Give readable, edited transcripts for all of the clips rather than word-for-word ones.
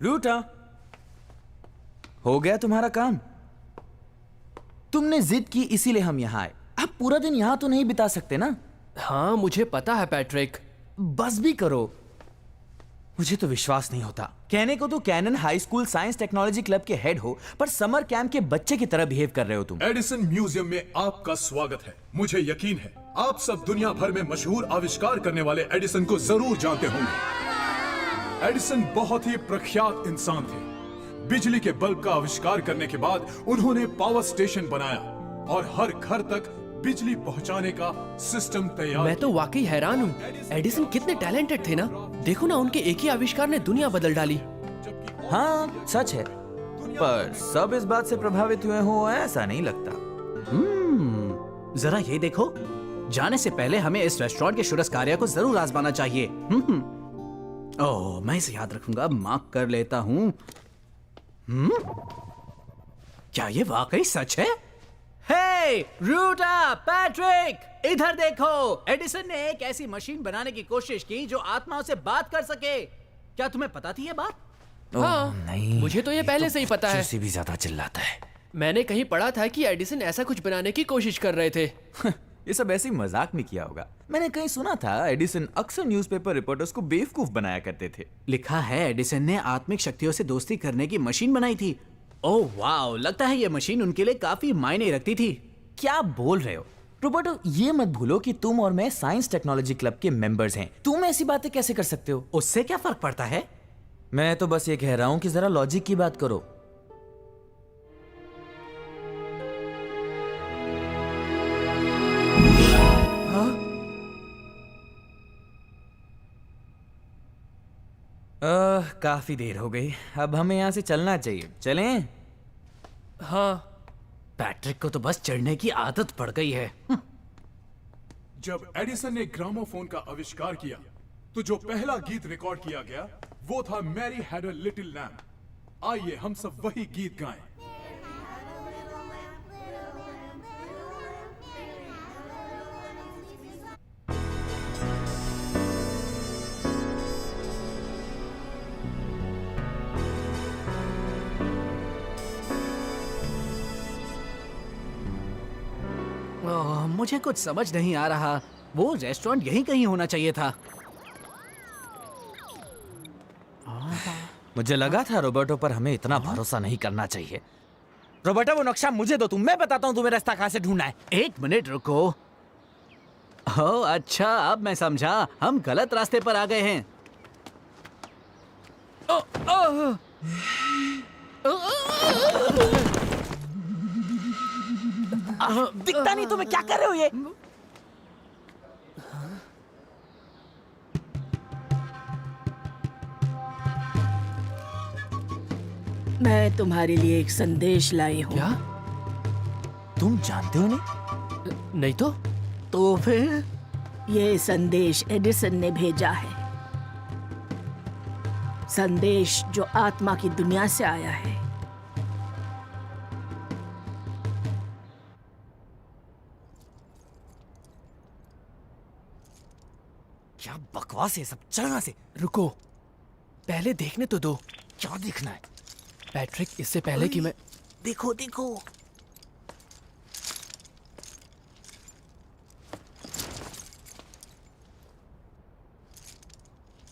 रूटा, हो गया तुम्हारा काम? तुमने जिद की इसीलिए हम यहाँ आए। आप पूरा दिन यहाँ तो नहीं बिता सकते ना? हाँ, मुझे पता है पैट्रिक। बस भी करो। मुझे तो विश्वास नहीं होता। कहने को तो Canon high school science technology club के हेड हो, पर समर कैंप के बच्चे की तरह बिहेव कर रहे हो तुम। एडिसन म्यूजियम में आपका स्वागत है। मुझे यकीन है आप सब दुनिया भर में मशहूर आविष्कार करने वाले एडिसन को जरूर जानते होंगे। एडिसन बहुत ही प्रख्यात इंसान थे। बिजली के बल्ब का आविष्कार करने के बाद उन्होंने पावर स्टेशन बनाया और हर घर तक बिजली पहुंचाने का सिस्टम तैयार। मैं तो वाकई हैरान हूँ। एडिसन कितने टैलेंटेड थे ना। देखो ना, उनके एक ही आविष्कार ने दुनिया बदल डाली। हाँ सच है, पर सब इस बात से प्रभावित हुए हो ऐसा नहीं लगता। जरा ये देखो, जाने से पहले हमें इस रेस्टोरेंट के शुरस कार्य को जरूर आजमाना चाहिए। ओह, मैं इसे याद रखूंगा, मार्क कर लेता हूँ। क्या ये वाकई सच है? हे रूटा, पैट्रिक, इधर देखो। एडिसन ने एक ऐसी मशीन बनाने की कोशिश की जो आत्माओं से बात कर सके। क्या तुम्हें पता थी ये बात? हाँ, नहीं, मुझे तो ये पहले से ही पता है। भी ज्यादा चिल्लाता है। मैंने कहीं पढ़ा था कि एडिसन ऐसा कुछ बनाने की कोशिश कर रहे थे। ये सब ऐसे ही मजाक में किया होगा। मैंने कहीं सुना था एडिसन अक्सर न्यूज़पेपर रिपोर्टर्स को बेवकूफ बनाया करते थे। लिखा है एडिसन ने आत्मिक शक्तियों से दोस्ती करने की मशीन बनाई थी। ओह वाओ, लगता है ये मशीन उनके लिए काफी मायने रखती थी। क्या बोल रहे हो रोबर्टो? ये मत भूलो कि तुम और मैं साइंस टेक्नोलॉजी क्लब के मेंबर्स हैं। तुम ऐसी बातें कैसे कर सकते हो? उससे क्या फर्क पड़ता है? मैं तो बस ये कह रहा हूं कि जरा लॉजिक की बात करो। काफी देर हो गई, अब हमें यहाँ से चलना चाहिए। चलें? हाँ, पैट्रिक को तो बस चढ़ने की आदत पड़ गई है। जब एडिसन ने ग्रामोफोन का आविष्कार किया तो जो पहला गीत रिकॉर्ड किया गया वो था Mary had a little lamb. आइए हम सब वही गीत गाएं। मुझे कुछ समझ नहीं आ रहा। वो रेस्टोरेंट यहीं कहीं होना चाहिए था। मुझे लगा था रोबर्टो पर हमें इतना भरोसा नहीं करना चाहिए। रोबर्टो, वो नक्शा मुझे दो, मैं बताता हूँ तुम्हें रास्ता कहाँ से ढूंढना है। एक मिनट रुको। ओह अच्छा, अब मैं समझा, हम गलत रास्ते पर आ गए हैं। दिखता नहीं तुम्हें? क्या कर रहे हो ये? मैं तुम्हारे लिए एक संदेश लाई हूँ। क्या? तुम जानते हो नहीं? नहीं तो? तो फिर ये संदेश एडिसन ने भेजा है। संदेश जो आत्मा की दुनिया से आया है। क्या बकवास है सब, चलना से। रुको, पहले देखने तो दो। क्या देखना है? पैट्रिक, इससे पहले कि मैं... देखो देखो।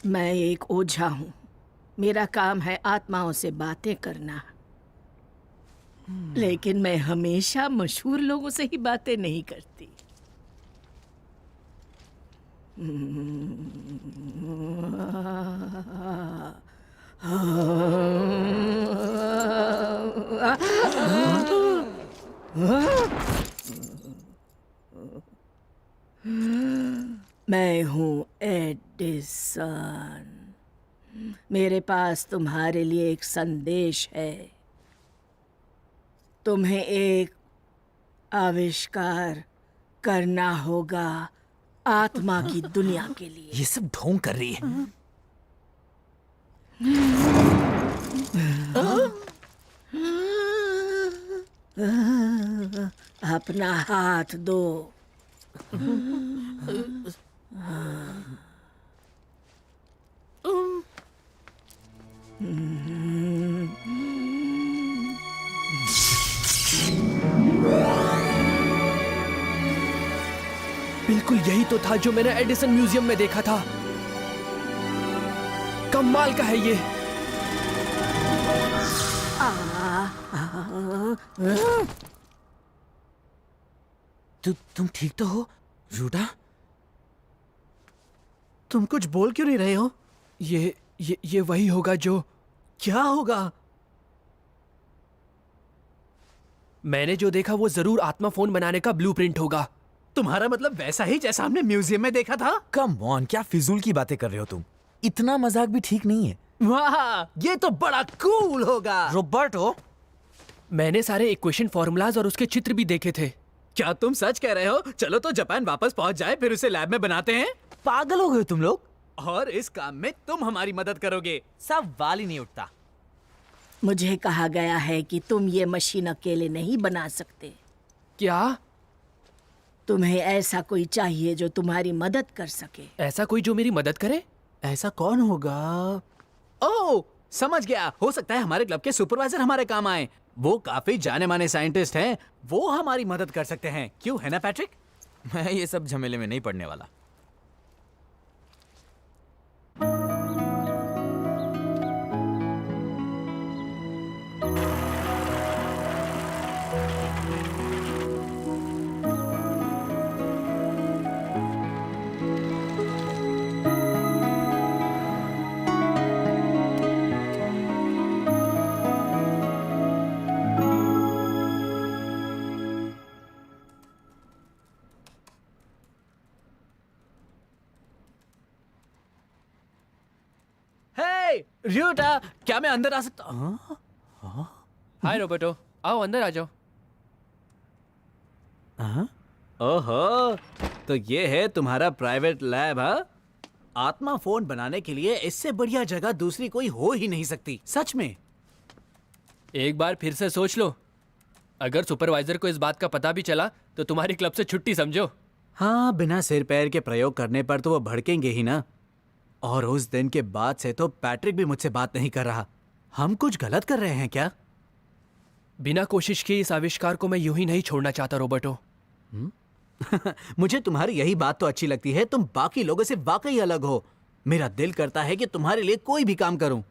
मैं एक ओझा हूँ। मेरा काम है आत्माओं से बातें करना। लेकिन मैं हमेशा मशहूर लोगों से ही बातें नहीं करती। मैं हूँ एडिसन। मेरे पास तुम्हारे लिए एक संदेश है। तुम्हें एक आविष्कार करना होगा आत्मा की दुनिया के लिए। ये सब ढोंग कर रही है। अपना हाथ दो। बिल्कुल यही तो था जो मैंने एडिसन म्यूजियम में देखा था। कमाल का है ये। तुम ठीक तो हो रूटा? तुम कुछ बोल क्यों नहीं रहे हो? ये वही होगा जो क्या होगा? मैंने जो देखा वो जरूर आत्मा फोन बनाने का ब्लूप्रिंट होगा। तुम्हारा मतलब वैसा ही जैसा हमने म्यूजियम में देखा था? कम ऑन, क्या फिजूल की बातें कर रहे हो तुम? इतना मजाक भी ठीक नहीं है। वाह, ये तो बड़ा कूल होगा। रोबर्टो, मैंने सारे इक्वेशन फॉर्मूलाज और उसके चित्र भी देखे थे। क्या तुम सच कह रहे हो? चलो तो जापान वापस पहुंच जाए, फिर उसे लैब में बनाते हैं। पागल हो गए तुम लोग? और इस काम में तुम हमारी मदद करोगे। सवाल ही नहीं उठता। मुझे कहा गया है कि तुम ये मशीन अकेले नहीं बना सकते। क्या? तुम्हें ऐसा कोई चाहिए जो तुम्हारी मदद कर सके। ऐसा कोई जो मेरी मदद करे? ऐसा कौन होगा? ओह, समझ गया। हो सकता है हमारे क्लब के सुपरवाइजर हमारे काम आए। वो काफी जाने माने साइंटिस्ट हैं। वो हमारी मदद कर सकते हैं। क्यों, है ना पैट्रिक? मैं ये सब झमेले में नहीं पड़ने वाला। हे र्यूटा, क्या मैं अंदर आ सकता हूँ? हाय रोबर्टो, आओ अंदर आ जाओ। ओहो, तो ये है तुम्हारा प्राइवेट लैब? हाँ, आत्मा फोन बनाने के लिए इससे बढ़िया जगह दूसरी कोई हो ही नहीं सकती। सच में। एक बार फिर से सोच लो, अगर सुपरवाइजर को इस बात का पता भी चला तो तुम्हारी क्लब से छुट्टी समझो। हाँ, बिना सिर पैर के प्रयोग करने पर तो वो भड़केंगे ही ना। और उस दिन के बाद से तो पैट्रिक भी मुझसे बात नहीं कर रहा। हम कुछ गलत कर रहे हैं क्या? बिना कोशिश किए इस आविष्कार को मैं यूं ही नहीं छोड़ना चाहता रोबर्टो। मुझे तुम्हारी यही बात तो अच्छी लगती है। तुम बाकी लोगों से वाकई अलग हो। मेरा दिल करता है कि तुम्हारे लिए कोई भी काम करूं।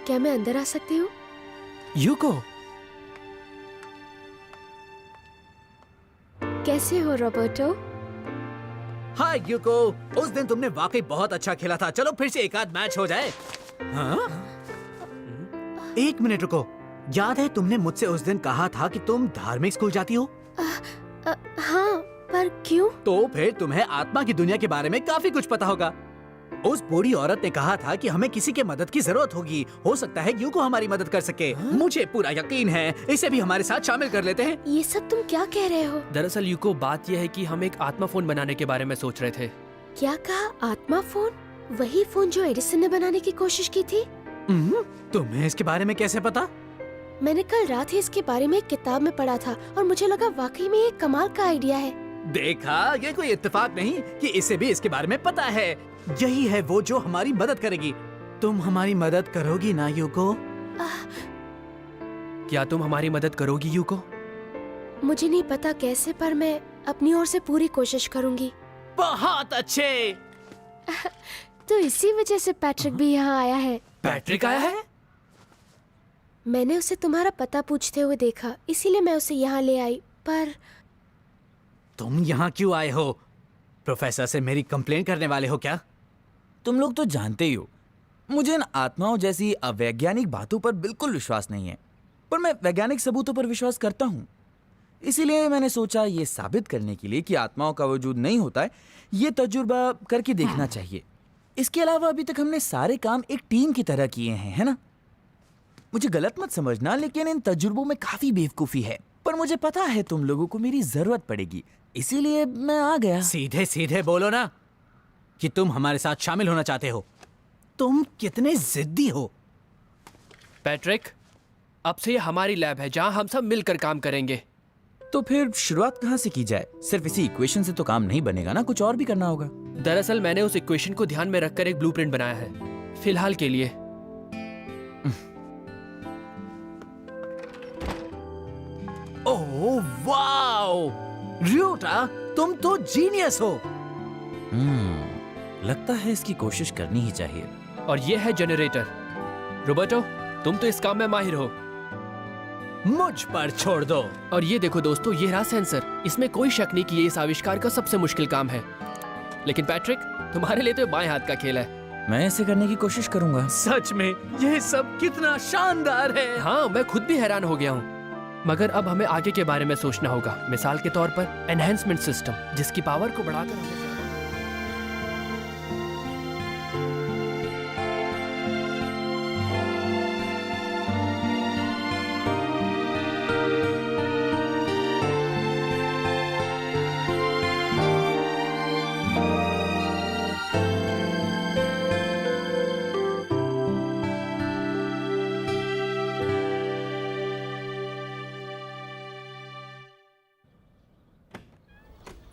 क्या मैं अंदर आ सकती हूँ? यूको, कैसे हो रॉबर्टो? हाय यूको, उस दिन तुमने वाकई बहुत अच्छा खेला था। चलो फिर से एक आध मैच हो जाए। हाँ? एक मिनट रुको। याद है तुमने मुझसे उस दिन कहा था कि तुम धार्मिक स्कूल जाती हो? हाँ, पर क्यों? तो फिर तुम्हें आत्मा की दुनिया के बारे में काफी कुछ पता होगा। उस बूढ़ी औरत ने कहा था कि हमें किसी के मदद की जरूरत होगी। हो सकता है यूको हमारी मदद कर सके। मुझे पूरा यकीन है। इसे भी हमारे साथ शामिल कर लेते हैं। ये सब तुम क्या कह रहे हो? दरअसल यूको, बात यह है कि हम एक आत्मा फोन बनाने के बारे में सोच रहे थे। क्या कहा? आत्मा फोन? वही फोन जो एडिसन ने बनाने की कोशिश की थी? तुम्हें इसके बारे में कैसे पता? मैंने कल रात ही इसके बारे में एक किताब में पढ़ा था और मुझे लगा वाकई में ये कमाल का आइडिया है। देखा, ये कोई इत्तेफाक नहीं कि इसे भी इसके बारे में पता है। यही है वो जो हमारी मदद करेगी। तुम हमारी मदद करोगी ना यूको? क्या तुम हमारी मदद करोगी यूको? मुझे नहीं पता कैसे, पर मैं अपनी ओर से पूरी कोशिश करूंगी। बहुत अच्छे। तो इसी वजह से पैट्रिक भी यहाँ आया है। पैट्रिक आया है? मैंने उसे तुम्हारा पता पूछते हुए देखा, इसीलिए मैं उसे यहाँ ले आई। पर तुम यहाँ क्यों आए हो? प्रोफेसर से मेरी कंप्लेंट करने वाले हो क्या? तुम लोग तो जानते ही हो, मुझे इन आत्माओं जैसी अवैज्ञानिक बातों पर बिल्कुल विश्वास नहीं है। पर मैं वैज्ञानिक सबूतों पर विश्वास करता हूँ। इसीलिए मैंने सोचा ये साबित करने के लिए कि आत्माओं का वजूद नहीं होता है, ये तजुर्बा करके देखना चाहिए। इसके अलावा अभी तक हमने सारे काम एक टीम की तरह किए हैं, है ना? मुझे गलत मत समझना, लेकिन इन तजुर्बों में काफी बेवकूफी है। पर मुझे पता है तुम लोगों को मेरी जरूरत पड़ेगी, इसीलिए मैं आ गया। सीधे सीधे बोलो ना कि तुम हमारे साथ शामिल होना चाहते हो। तुम कितने जिद्दी हो। पैट्रिक, अब से ये हमारी लैब है जहां हम सब मिलकर काम करेंगे। तो फिर शुरुआत कहाँ से की जाए? सिर्फ इसी इक्वेशन से तो काम नहीं बनेगा ना, कुछ और भी करना होगा। दरअसल मैंने उस इक्वेशन को ध्यान में रखकर एक ब्लूप्रिंट बनाया है, फिलहाल के लिए। ओह वाओ, र्यूटा तुम तो जीनियस हो। लगता है इसकी कोशिश करनी ही चाहिए। और ये है जनरेटर। रोबर्टो, तुम तो इस काम में माहिर हो। मुझ पर छोड़ दो। और ये देखो दोस्तों, ये रहा सेंसर। इसमें कोई शक नहीं कि ये इस आविष्कार का सबसे मुश्किल काम है। लेकिन पैट्रिक, तुम्हारे लिए तो बाएं हाथ का खेल है। मैं इसे करने की कोशिश करूंगा। सच में यह सब कितना शानदार है। हाँ, मैं खुद भी हैरान हो गया हूँ। मगर अब हमें आगे के बारे में सोचना होगा। मिसाल के तौर पर एनहेंसमेंट सिस्टम, जिसकी पावर को बढ़ाकर हमें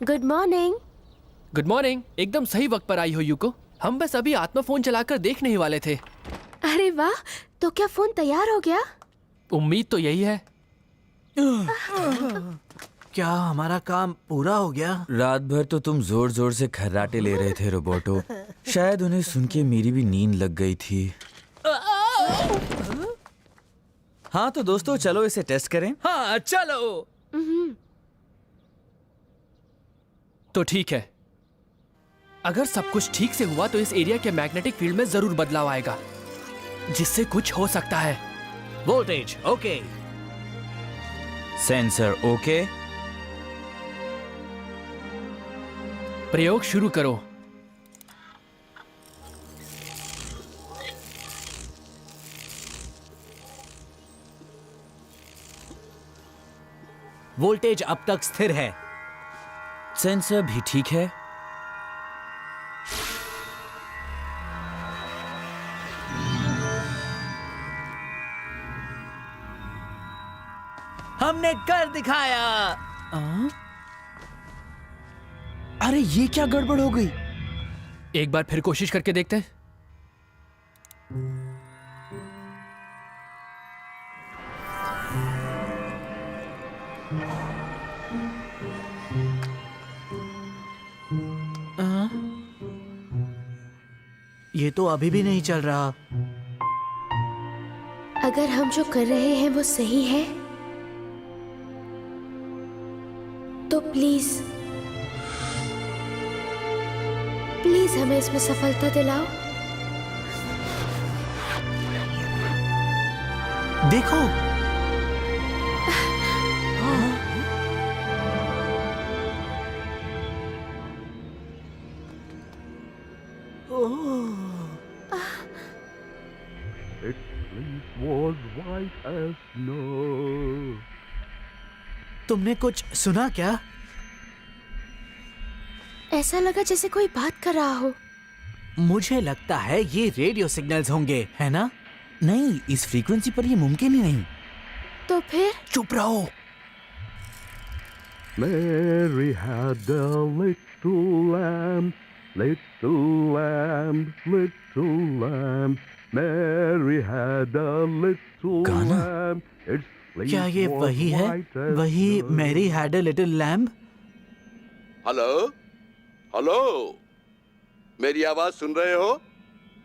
गुड मॉर्निंग। Good morning. एकदम सही वक्त पर आई हो यूको। हम बस अभी आत्मा फोन चलाकर देखने ही वाले थे। अरे वाह, तो क्या फोन तैयार हो गया? उम्मीद तो यही है। क्या हमारा काम पूरा हो गया? रात भर तो तुम जोर जोर से खर्राटे ले रहे थे रोबोटो। शायद उन्हें सुन के मेरी भी नींद लग गई थी। हाँ तो दोस्तों, चलो इसे टेस्ट करें। हाँ चलो। तो ठीक है, अगर सब कुछ ठीक से हुआ तो इस एरिया के मैग्नेटिक फील्ड में जरूर बदलाव आएगा, जिससे कुछ हो सकता है। वोल्टेज ओके, सेंसर ओके, प्रयोग शुरू करो। वोल्टेज अब तक स्थिर है। सेंसर भी ठीक है। हमने कर दिखाया। अरे ये क्या गड़बड़ हो गई? एक बार फिर कोशिश करके देखते हैं। ये तो अभी भी नहीं चल रहा। अगर हम जो कर रहे हैं वो सही है तो प्लीज प्लीज हमें इसमें सफलता दिलाओ। देखो, तुमने कुछ सुना क्या? ऐसा लगा जैसे कोई बात कर रहा हो। मुझे लगता है ये रेडियो सिग्नल्स होंगे, है ना? नहीं, इस फ्रीक्वेंसी पर ये मुमकिन ही नहीं। तो फिर चुप रहो। Mary had a little lamb, little lamb, little lamb. Mary had a little गाना? lamb. Its sleep क्या ये was वही है? white as वही snow. Mary had a little lamb? Hello hello, मेरी आवाज सुन रहे हो?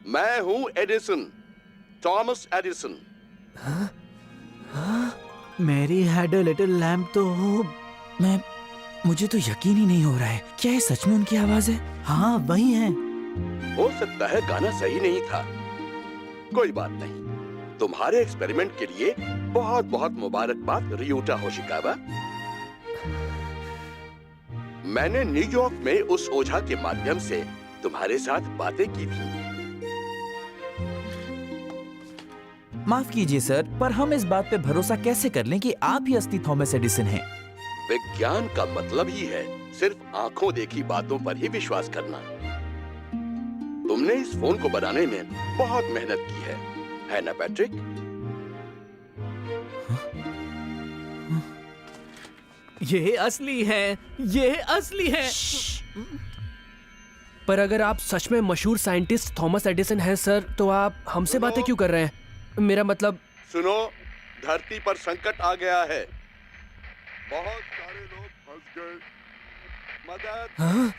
मैं हूं Edison, Thomas Edison. Mary had a little lamb तो मुझे तो यकीन ही नहीं हो रहा है। क्या ये सच में उनकी आवाज है? हाँ वही है। हो सकता है गाना सही नहीं था। कोई बात नहीं, तुम्हारे एक्सपेरिमेंट के लिए बहुत बहुत मुबारकबाद रियूटा होशिकावा। मैंने न्यूयॉर्क में उस ओझा के माध्यम से तुम्हारे साथ बातें की थी। माफ कीजिए सर, पर हम इस बात पे भरोसा कैसे कर लें कि आप ही असली थॉमस एडिसन हैं? विज्ञान का मतलब ही है सिर्फ आंखों देखी बातों पर ही विश्वास करना। तुमने इस फोन को बनाने में बहुत मेहनत की है ना पैट्रिक? ये असली है, ये असली है। पर अगर आप सच में मशहूर साइंटिस्ट थॉमस एडिसन हैं सर, तो आप हमसे बातें क्यों कर रहे हैं? मेरा मतलब सुनो, धरती पर संकट आ गया है, बहुत सारे लोग फंस गए, मदद। हाँ?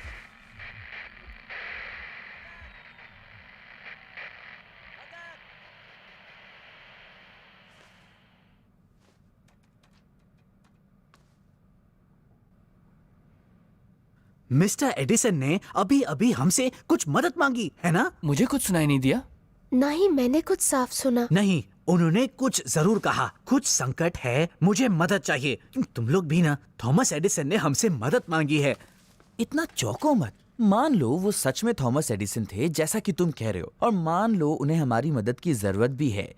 मिस्टर एडिसन ने अभी अभी हमसे कुछ मदद मांगी है ना? मुझे कुछ सुनाई नहीं दिया। नहीं, मैंने कुछ साफ सुना। नहीं, उन्होंने कुछ जरूर कहा। कुछ संकट है, मुझे मदद चाहिए। तुम लोग भी ना, थॉमस एडिसन ने हमसे मदद मांगी है। इतना चौंको मत। मान लो वो सच में थॉमस एडिसन थे जैसा कि तुम कह रहे हो, और मान लो उन्हें हमारी मदद की जरूरत भी है,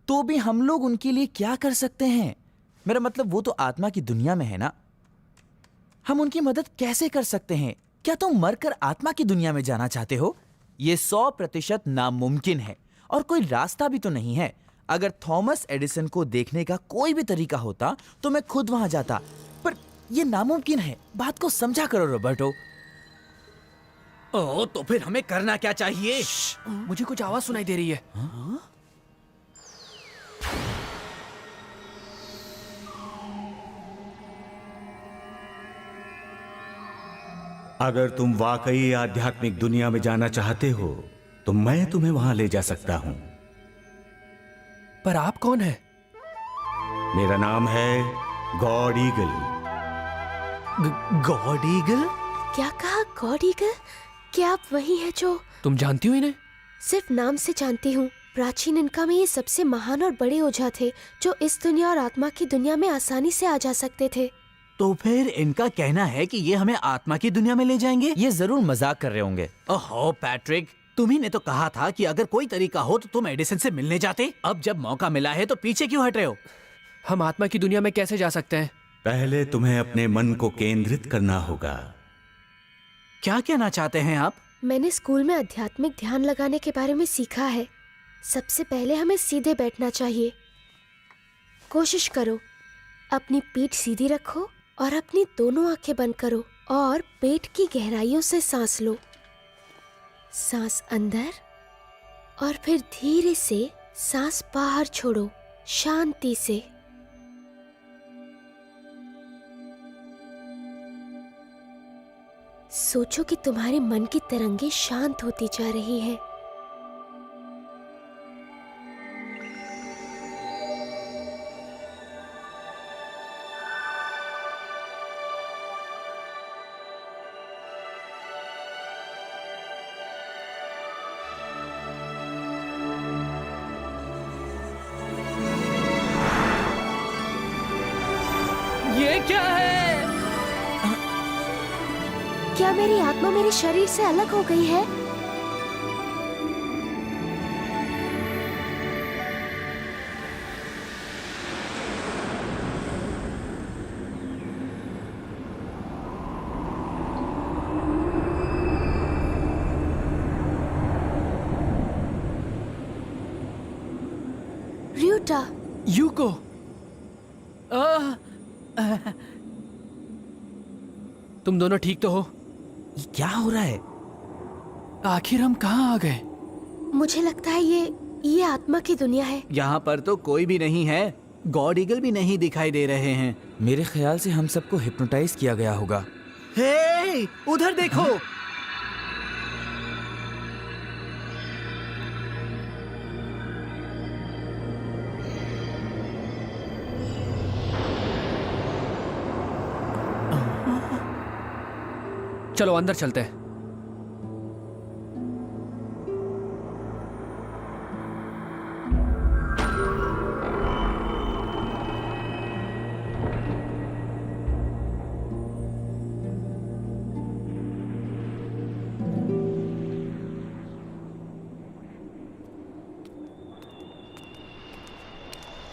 तो भी हम लोग उनके लिए क्या कर सकते हैं? मेरा मतलब वो तो आत्मा की दुनिया में है ना, हम उनकी मदद कैसे कर सकते हैं? क्या तुम मरकर आत्मा की दुनिया में जाना चाहते हो? ये 100% नामुमकिन है, और कोई रास्ता भी तो नहीं है। अगर थॉमस एडिसन को देखने का कोई भी तरीका होता तो मैं खुद वहां जाता, पर यह नामुमकिन है। बात को समझा करो रॉबर्टो। ओ, तो फिर हमें करना क्या चाहिए? मुझे कुछ आवाज सुनाई दे रही है। अगर तुम वाकई आध्यात्मिक दुनिया में जाना चाहते हो तो मैं तुम्हें वहां ले जा सकता हूं। पर आप कौन हैं? मेरा नाम है गॉड ईगल। God eagle? क्या कहा? God eagle? क्या आप वही हैं जो? तुम जानती हो इन्हें? सिर्फ नाम से जानती हूँ। प्राचीन इनका में ये सबसे महान और बड़े ओझा थे जो इस दुनिया और आत्मा की दुनिया में आसानी से आ जा सकते थे। तो फिर इनका कहना है कि ये हमें आत्मा की दुनिया में ले जाएंगे? ये जरूर मजाक कर रहे होंगे। ओहो पैट्रिक, तुम्ही ने तो कहा था कि अगर कोई तरीका हो तो तुम एडिसन से मिलने जाते। अब जब मौका मिला है तो पीछे क्यों हट रहे हो? हम आत्मा की दुनिया में कैसे जा सकते हैं? पहले तुम्हें अपने मन को केंद्रित करना होगा। क्या कहना चाहते हैं आप? मैंने स्कूल में आध्यात्मिक ध्यान लगाने के बारे में सीखा है। सबसे पहले हमें सीधे बैठना चाहिए। कोशिश करो, अपनी पीठ सीधी रखो और अपनी दोनों आंखें बंद करो और पेट की गहराइयों से सांस लो। सांस अंदर और फिर धीरे से सांस बाहर छोड़ो, शांति से। सोचो कि तुम्हारे मन की तरंगें शांत होती जा रही हैं। ये क्या है? क्या मेरी आत्मा मेरे शरीर से अलग हो गई है? रियूटा, यूको। तुम दोनों ठीक तो हो? ये क्या हो रहा है? आखिर हम कहाँ आ गए? मुझे लगता है ये आत्मा की दुनिया है। यहाँ पर तो कोई भी नहीं है। गॉड ईगल भी नहीं दिखाई दे रहे हैं। मेरे ख्याल से हम सबको हिप्नोटाइज किया गया होगा। हे, उधर देखो। चलो अंदर चलते हैं।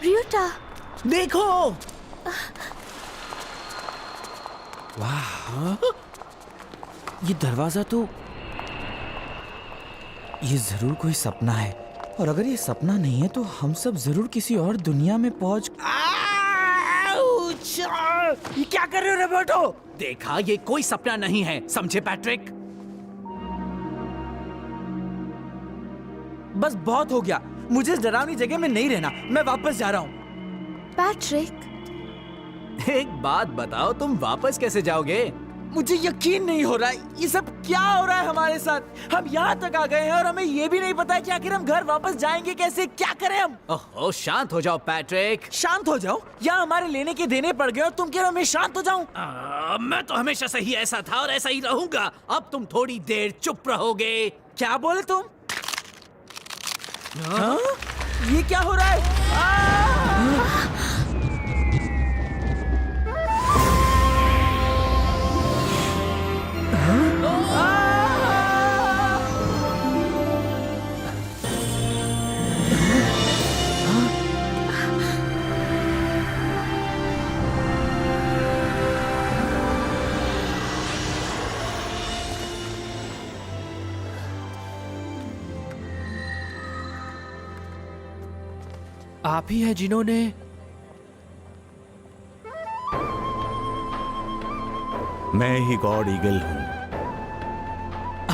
रियूटा, देखो। वाह, ये दरवाजा तो, ये जरूर कोई सपना है, और अगर ये सपना नहीं है तो हम सब जरूर किसी और दुनिया में पहुंच। ये क्या कर रहे हो रोबोटो? देखा, ये कोई सपना नहीं है, समझे पैट्रिक? बस बहुत हो गया, मुझे इस डरावनी जगह में नहीं रहना, मैं वापस जा रहा हूँ। पैट्रिक, एक बात बताओ, तुम वापस कैसे जाओगे? मुझे यकीन नहीं हो रहा है, ये सब क्या हो रहा है हमारे साथ? हम यहाँ तक आ गए हैं और हमें ये भी नहीं पता है कि आखिर हम घर वापस जाएंगे कैसे, क्या करें हम? ओहो, शांत हो जाओ पैट्रिक। शांत हो जाओ? या हमारे लेने के देने पड़ गए और तुम कह रहे हो मैं शांत हो जाऊं? मैं तो हमेशा से ही ऐसा था और ऐसा ही रहूंगा। अब तुम थोड़ी देर चुप रहोगे। क्या बोले तुम? हाँ? ये क्या हो रहा है? आप ही हैं जिन्होंने मैं ही गॉड ईगल हूँ।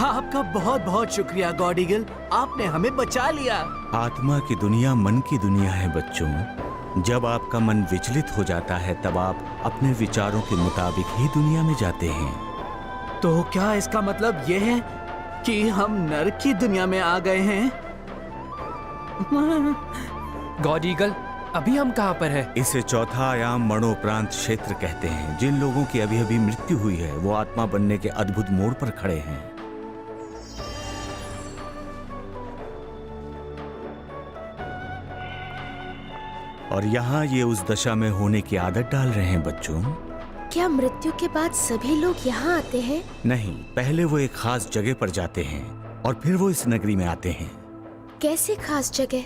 आपका बहुत बहुत शुक्रिया गॉड ईगल, आपने हमें बचा लिया। आत्मा की दुनिया मन की दुनिया है बच्चों। जब आपका मन विचलित हो जाता है तब आप अपने विचारों के मुताबिक ही दुनिया में जाते हैं। तो क्या इसका मतलब ये है कि हम नरक की दुनिया में आ गए हैं? गॉड ईगल, अभी हम कहाँ पर हैं? इसे चौथा आयाम मरणोपरांत क्षेत्र कहते हैं। जिन लोगों की अभी अभी मृत्यु हुई है वो आत्मा बनने के अद्भुत मोड़ पर खड़े हैं। और यहाँ ये उस दशा में होने की आदत डाल रहे हैं बच्चों। क्या मृत्यु के बाद सभी लोग यहाँ आते हैं? नहीं, पहले वो एक खास जगह पर जाते हैं और फिर वो इस नगरी में आते हैं। कैसी खास जगह?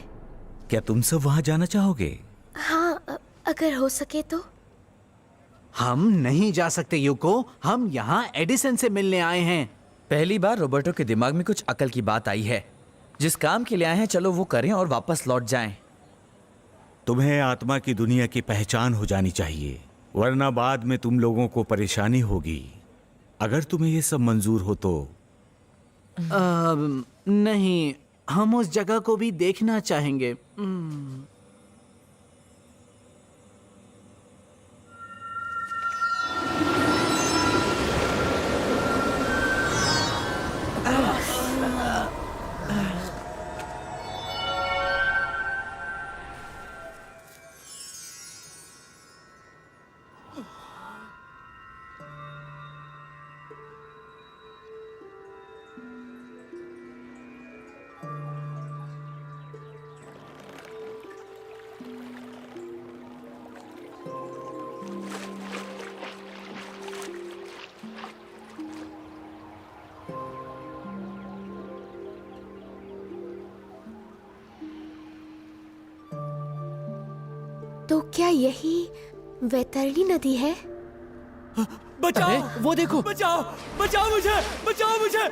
क्या तुम सब वहाँ जाना चाहोगे? हाँ, अगर हो सके तो। हम नहीं जा सकते यूको, हम यहाँ एडिसन से मिलने आए हैं। पहली बार रोबोटो के दिमाग में कुछ अकल की बात आई है। जिस काम के लिए आए हैं चलो वो करें और वापस लौट जाएं। तुम्हें आत्मा की दुनिया की पहचान हो जानी चाहिए, वरना बाद में तुम लोगों को परेशानी होगी। अगर तुम्हें ये सब मंजूर हो तो। नहीं, हम उस जगह को भी देखना चाहेंगे। तो क्या यही वैतरणी नदी है? बचाओ, वो देखो, बचाओ, बचाओ मुझे, बचाओ मुझे।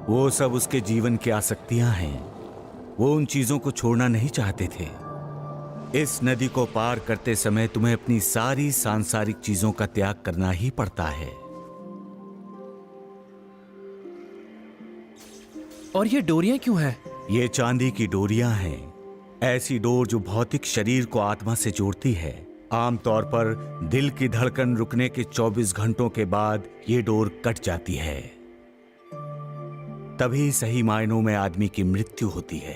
वो सब उसके जीवन की आसक्तियां हैं। वो उन चीजों को छोड़ना नहीं चाहते थे। इस नदी को पार करते समय तुम्हें अपनी सारी सांसारिक चीजों का त्याग करना ही पड़ता है। और ये डोरियां क्यों हैं? ये चांदी की डोरियां हैं, ऐसी डोर जो भौतिक शरीर को आत्मा से जोड़ती है। आमतौर पर दिल की धड़कन रुकने के 24 घंटों के बाद ये डोर कट जाती है, तभी सही मायनों में आदमी की मृत्यु होती है।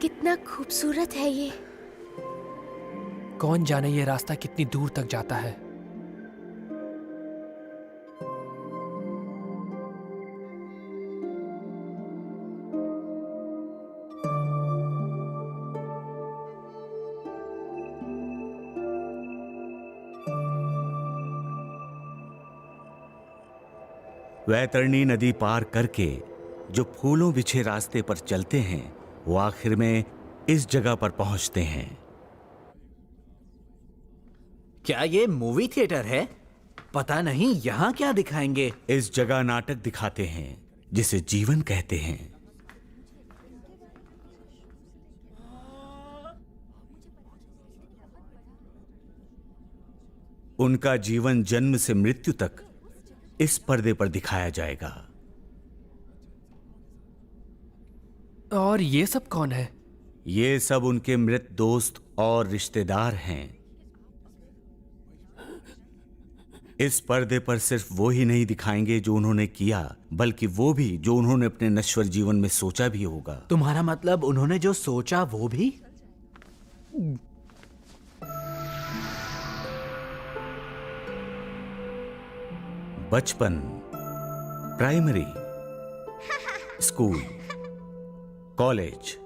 कितना खूबसूरत है ये। कौन जाने ये रास्ता कितनी दूर तक जाता है। वैतरणी नदी पार करके जो फूलों बिछे रास्ते पर चलते हैं वो आखिर में इस जगह पर पहुंचते हैं। क्या ये मूवी थिएटर है? पता नहीं यहाँ क्या दिखाएंगे। इस जगह नाटक दिखाते हैं जिसे जीवन कहते हैं। उनका जीवन जन्म से मृत्यु तक इस पर्दे पर दिखाया जाएगा। और ये सब कौन है? ये सब उनके मृत दोस्त और रिश्तेदार हैं। इस पर्दे पर सिर्फ वो ही नहीं दिखाएंगे जो उन्होंने किया, बल्कि वो भी जो उन्होंने अपने नश्वर जीवन में सोचा भी होगा। तुम्हारा मतलब उन्होंने जो सोचा वो भी? बचपन, प्राइमरी, स्कूल, कॉलेज,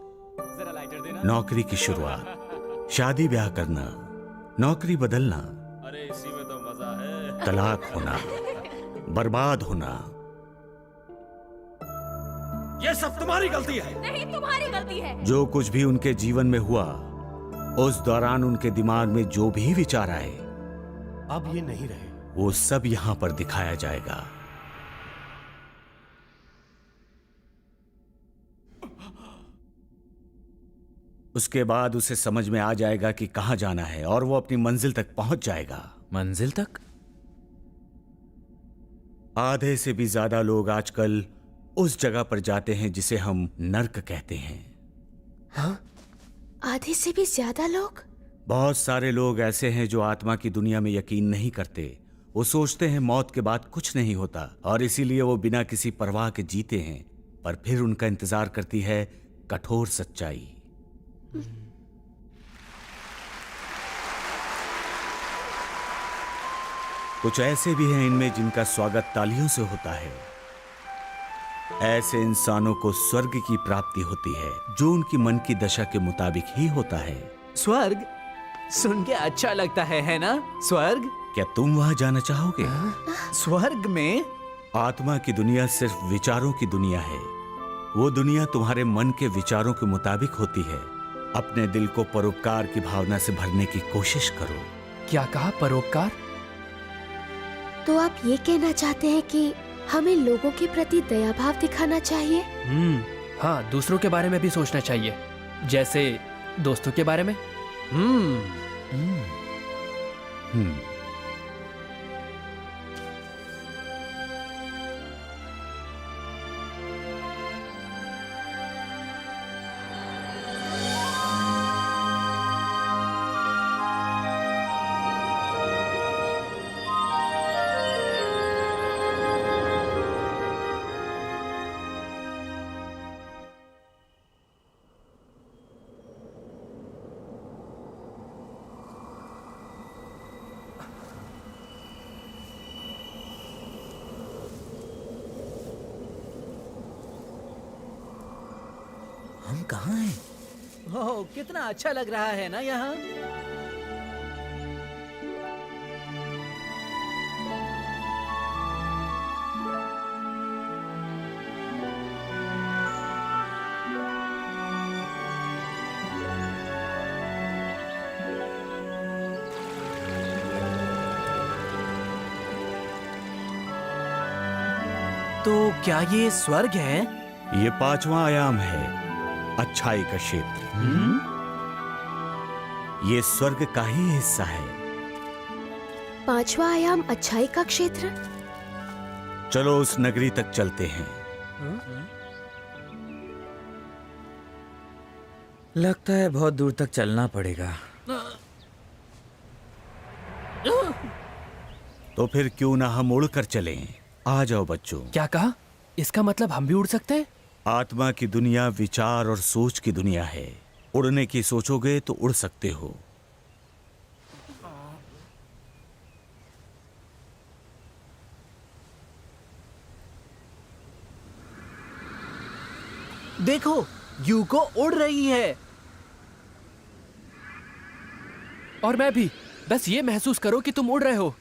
नौकरी की शुरुआत, शादी ब्याह करना, नौकरी बदलना, तलाक होना, बर्बाद होना। ये सब तुम्हारी गलती है। नहीं, तुम्हारी गलती है। जो कुछ भी उनके जीवन में हुआ, उस दौरान उनके दिमाग में जो भी विचार आए, अब ये नहीं रहे। वो सब यहां पर दिखाया जाएगा। उसके बाद उसे समझ में आ जाएगा कि कहां जाना है और वो अपनी मंजिल तक पहुंच जाएगा। मंजिल तक? आधे से भी ज्यादा लोग आजकल उस जगह पर जाते हैं जिसे हम नर्क कहते हैं। हाँ? आधे से भी ज्यादा लोग? बहुत सारे लोग ऐसे हैं जो आत्मा की दुनिया में यकीन नहीं करते। वो सोचते हैं मौत के बाद कुछ नहीं होता और इसीलिए वो बिना किसी परवाह के जीते हैं, पर फिर उनका इंतजार करती है कठोर सच्चाई। कुछ ऐसे भी हैं इनमें जिनका स्वागत तालियों से होता है। ऐसे इंसानों को स्वर्ग की प्राप्ति होती है जो उनकी मन की दशा के मुताबिक ही होता है। स्वर्ग सुन के अच्छा लगता है ना? स्वर्ग? क्या तुम वहां जाना चाहोगे? स्वर्ग में आत्मा की दुनिया सिर्फ विचारों की दुनिया है। वो दुनिया तुम्हारे मन के विचारों के मुताबिक होती है। अपने दिल को परोपकार की भावना से भरने की कोशिश करो। क्या कहा? परोपकार? तो आप ये कहना चाहते हैं कि हमें लोगों के प्रति दया भाव दिखाना चाहिए? हाँ, दूसरों के बारे में भी सोचना चाहिए, जैसे दोस्तों के बारे में। हम कहाँ हैं? ओह, कितना अच्छा लग रहा है ना यहाँ। तो क्या ये स्वर्ग है? ये 5वां आयाम है, अच्छाई का क्षेत्र। ये स्वर्ग का ही हिस्सा है। 5वां आयाम अच्छाई का क्षेत्र? चलो उस नगरी तक चलते हैं। लगता है बहुत दूर तक चलना पड़ेगा। तो फिर क्यों ना हम उड़कर चलें? आ जाओ बच्चों। क्या कहा? इसका मतलब हम भी उड़ सकते हैं? आत्मा की दुनिया विचार और सोच की दुनिया है। उड़ने की सोचोगे तो उड़ सकते हो। देखो, यूको उड़ रही है। और मैं भी। बस ये महसूस करो कि तुम उड़ रहे हो।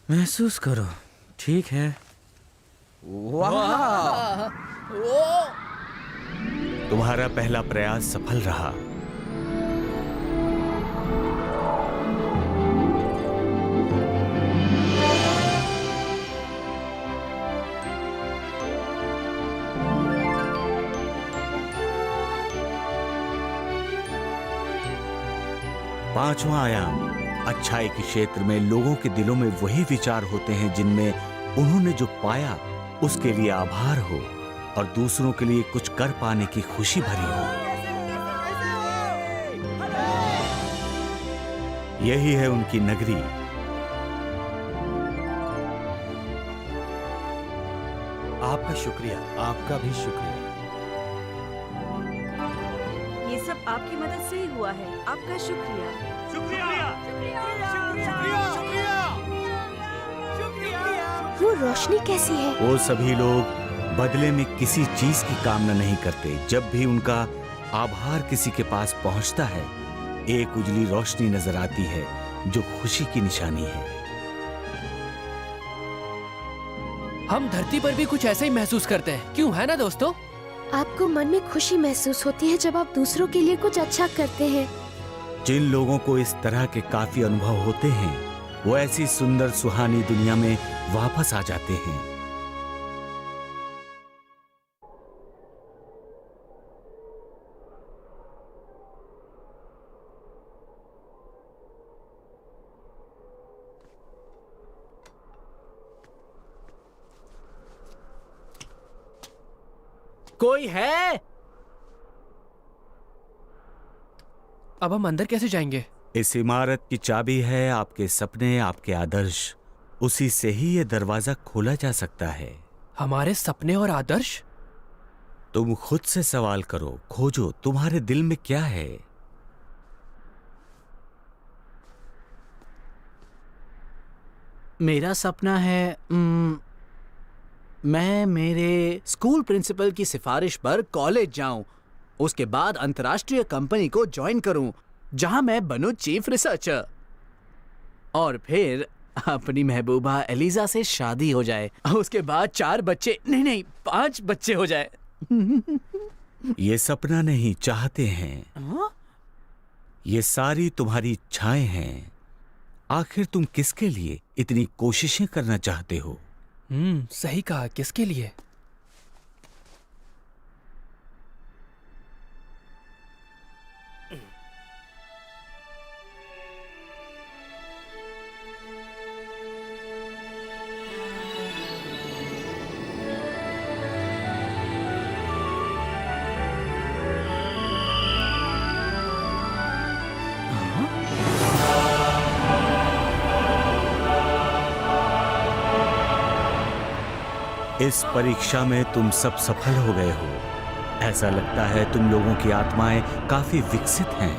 महसूस करो, ठीक है। वाह! तुम्हारा पहला प्रयास सफल रहा। पांचवा आयाम, अच्छाई के क्षेत्र में लोगों के दिलों में वही विचार होते हैं जिनमें उन्होंने जो पाया उसके लिए आभार हो और दूसरों के लिए कुछ कर पाने की खुशी भरी हो। यही है उनकी नगरी। आपका शुक्रिया, आपका भी शुक्रिया। ये सब आपकी मदद से ही हुआ है। आपका शुक्रिया। वो रोशनी कैसी है? वो सभी लोग बदले में किसी चीज की कामना नहीं करते। जब भी उनका आभार किसी के पास पहुंचता है, एक उजली रोशनी नजर आती है जो खुशी की निशानी है। हम धरती पर भी कुछ ऐसा ही महसूस करते हैं, क्यों, है ना दोस्तों? आपको मन में खुशी महसूस होती है जब आप दूसरों के लिए कुछ अच्छा करते हैं। जिन लोगों को इस तरह के काफी अनुभव होते हैं, वो ऐसी सुंदर सुहानी दुनिया में वापस आ जाते हैं। कोई है? अब हम अंदर कैसे जाएंगे? इस इमारत की चाबी है आपके सपने, आपके आदर्श। उसी से ही ये दरवाजा खोला जा सकता है। हमारे सपने और आदर्श? तुम खुद से सवाल करो, खोजो तुम्हारे दिल में क्या है। मेरा सपना है मैं मेरे स्कूल प्रिंसिपल की सिफारिश पर कॉलेज जाऊं, उसके बाद अंतर्राष्ट्रीय कंपनी को ज्वाइन करूं जहां मैं बनूं चीफ रिसर्चर, और फिर अपनी महबूबा एलिजा से शादी हो जाए। उसके बाद 4 बच्चे, नहीं 5 बच्चे हो जाए। ये सपना नहीं, चाहते हैं। ये सारी तुम्हारी इच्छाएं हैं। आखिर तुम किसके लिए इतनी कोशिशें करना चाहते हो? सही कहा, किसके लिए? इस परीक्षा में तुम सब सफल हो गए हो। ऐसा लगता है तुम लोगों की आत्माएं काफी विकसित हैं।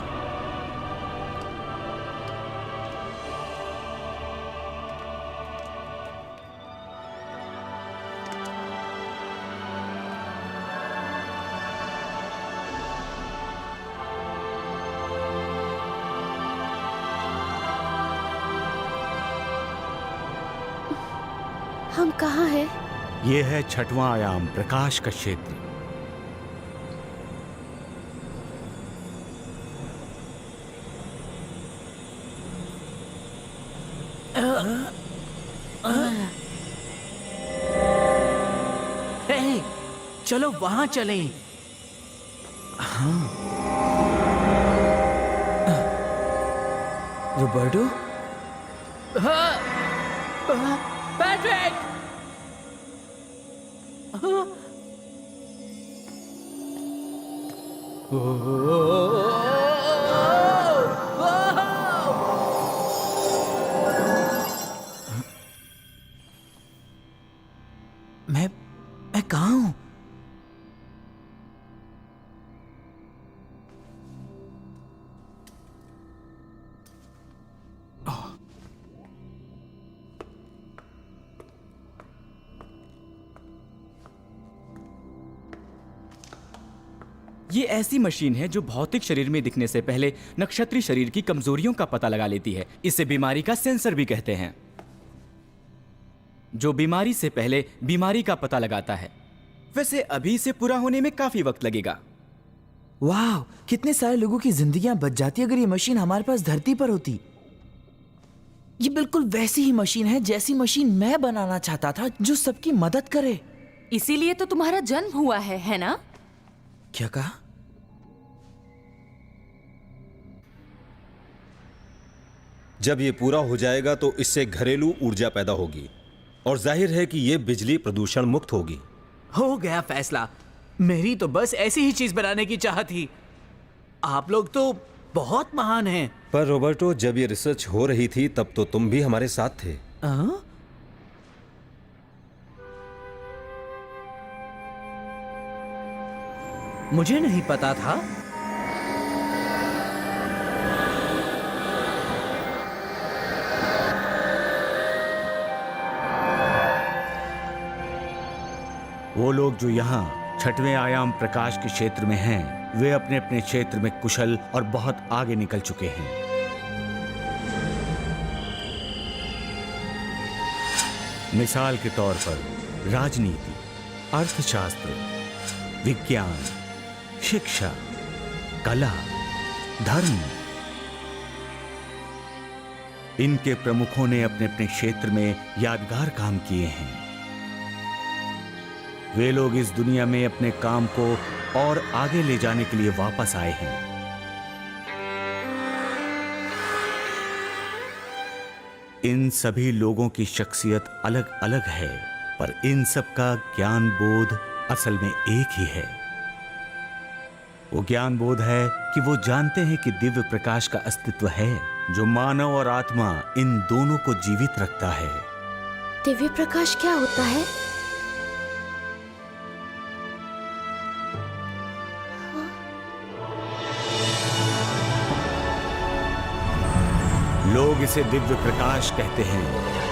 हम कहाँ हैं? ये है 6वां आयाम, प्रकाश का क्षेत्र। हे, चलो वहां चलें। Roberto, Patrick! मैं कहाँ हूँ? ये ऐसी मशीन है जो भौतिक शरीर में दिखने से पहले नक्षत्रीय शरीर की कमजोरियों का पता लगा लेती है। इसे बीमारी का सेंसर भी कहते हैं, जो बीमारी से पहले बीमारी का पता लगाता है। वैसे अभी इसे पूरा होने में काफी वक्त लगेगा। वाह, कितने सारे लोगों की जिंदगियां बच जाती अगर ये मशीन हमारे पास धरती पर होती। ये बिल्कुल वैसी ही मशीन है जैसी मशीन मैं बनाना चाहता था, जो सबकी मदद करे। इसीलिए तो तुम्हारा जन्म हुआ है ना? क्या कहा? जब ये पूरा हो जाएगा तो इससे घरेलू ऊर्जा पैदा होगी और जाहिर है कि ये बिजली प्रदूषण मुक्त होगी। हो गया फैसला। मेरी तो बस ऐसी ही चीज बनाने की चाहत थी। आप लोग तो बहुत महान हैं। पर रॉबर्टो, जब ये रिसर्च हो रही थी तब तो तुम भी हमारे साथ थे। मुझे नहीं पता था। वो लोग जो यहाँ छठवें आयाम प्रकाश के क्षेत्र में हैं, वे अपने अपने क्षेत्र में कुशल और बहुत आगे निकल चुके हैं। मिसाल के तौर पर राजनीति, अर्थशास्त्र, विज्ञान, शिक्षा, कला, धर्म, इनके प्रमुखों ने अपने अपने क्षेत्र में यादगार काम किए हैं। वे लोग इस दुनिया में अपने काम को और आगे ले जाने के लिए वापस आए हैं। इन सभी लोगों की शख्सियत अलग अलग है, पर इन सब का ज्ञान बोध असल में एक ही है। वो ज्ञान बोध है कि वो जानते हैं कि दिव्य प्रकाश का अस्तित्व है जो मानव और आत्मा इन दोनों को जीवित रखता है। दिव्य प्रकाश क्या होता है? लोग इसे दिव्य प्रकाश कहते हैं,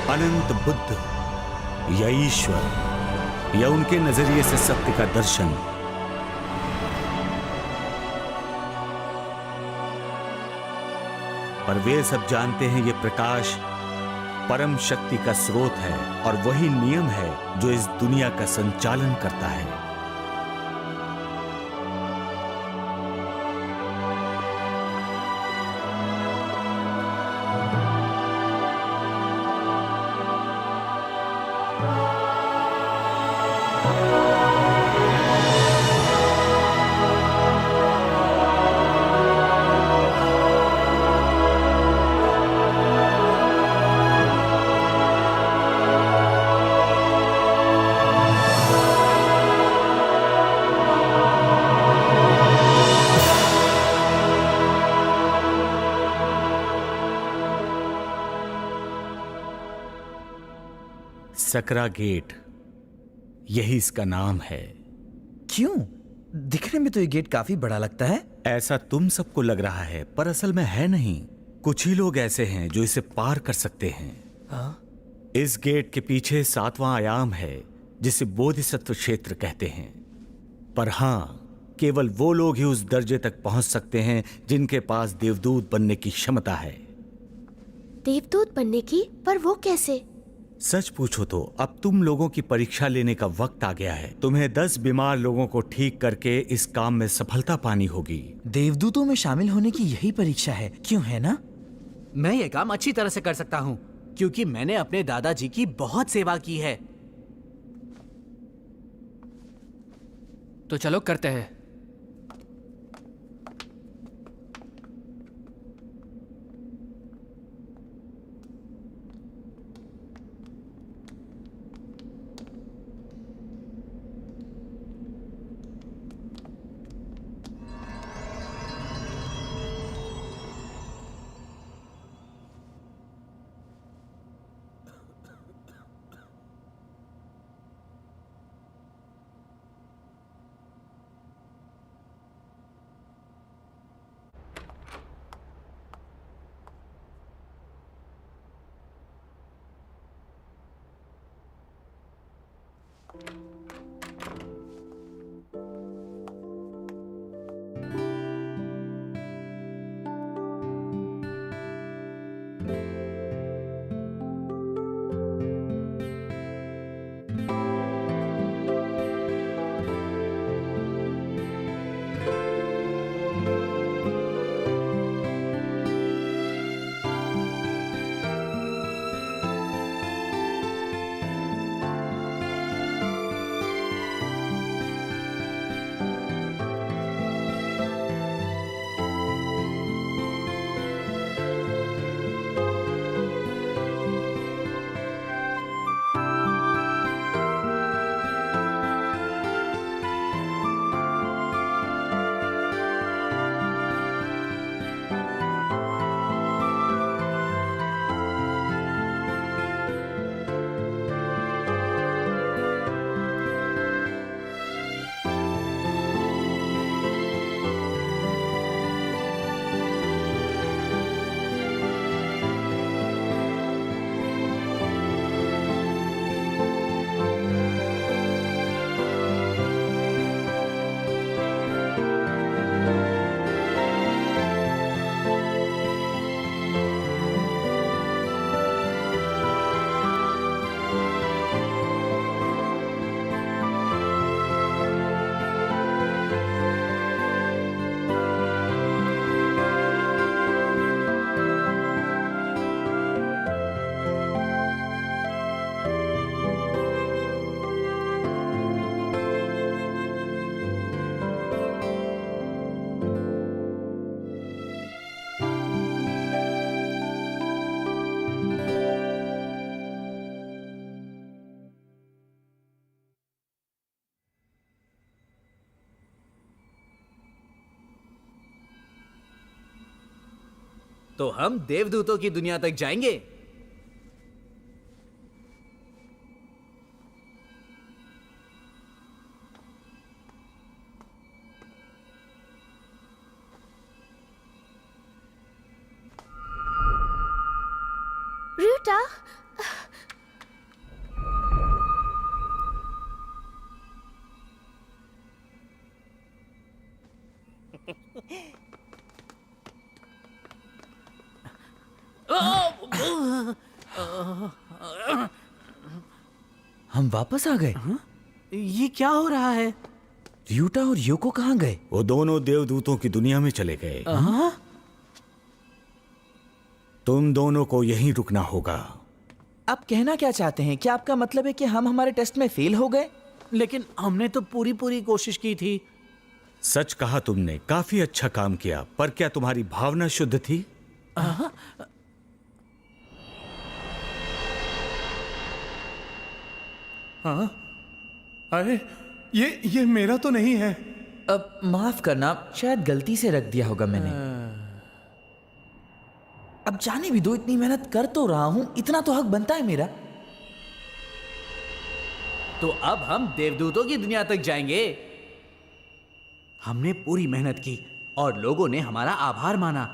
अनंत बुद्ध या ईश्वर या उनके नजरिए से सत्य का दर्शन। पर वे सब जानते हैं ये प्रकाश परम शक्ति का स्रोत है और वही नियम है जो इस दुनिया का संचालन करता है। सकरा गेट, यही इसका नाम है। क्यों? दिखने में तो ये गेट काफी बड़ा लगता है। ऐसा तुम सबको लग रहा है, पर असल में है नहीं। कुछ ही लोग ऐसे हैं जो इसे पार कर सकते हैं। इस गेट के पीछे 7वां आयाम है जिसे बोधिसत्व क्षेत्र कहते हैं। पर हां, केवल वो लोग ही उस दर्जे तक पहुंच सकते हैं जिनके पास देवदूत बनने की क्षमता है। देवदूत बनने की? पर वो कैसे? सच पूछो तो अब तुम लोगों की परीक्षा लेने का वक्त आ गया है। तुम्हें 10 बीमार लोगों को ठीक करके इस काम में सफलता पानी होगी। देवदूतों में शामिल होने की यही परीक्षा है, क्यों है ना? मैं ये काम अच्छी तरह से कर सकता हूँ क्योंकि मैंने अपने दादाजी की बहुत सेवा की है। तो चलो करते हैं। तो हम देवदूतों की दुनिया तक जाएंगे। रूटा, हम वापस आ गए। ये क्या हो रहा है? र्यूटा और योको कहाँ गए? वो दोनों देवदूतों की दुनिया में चले गए। तुम दोनों को यहीं रुकना होगा। आप कहना क्या चाहते हैं? क्या आपका मतलब है कि हम हमारे टेस्ट में फेल हो गए? लेकिन हमने तो पूरी कोशिश की थी। सच कहा तुमने, काफी अच्छा काम किया, पर क्या तुम्हारी भावना शुद्ध थी? हाँ, अरे ये मेरा तो नहीं है। अब माफ करना, शायद गलती से रख दिया होगा मैंने। अब जाने भी दो, इतनी मेहनत कर तो रहा हूं, इतना तो हक बनता है मेरा। तो अब हम देवदूतों की दुनिया तक जाएंगे। हमने पूरी मेहनत की और लोगों ने हमारा आभार माना।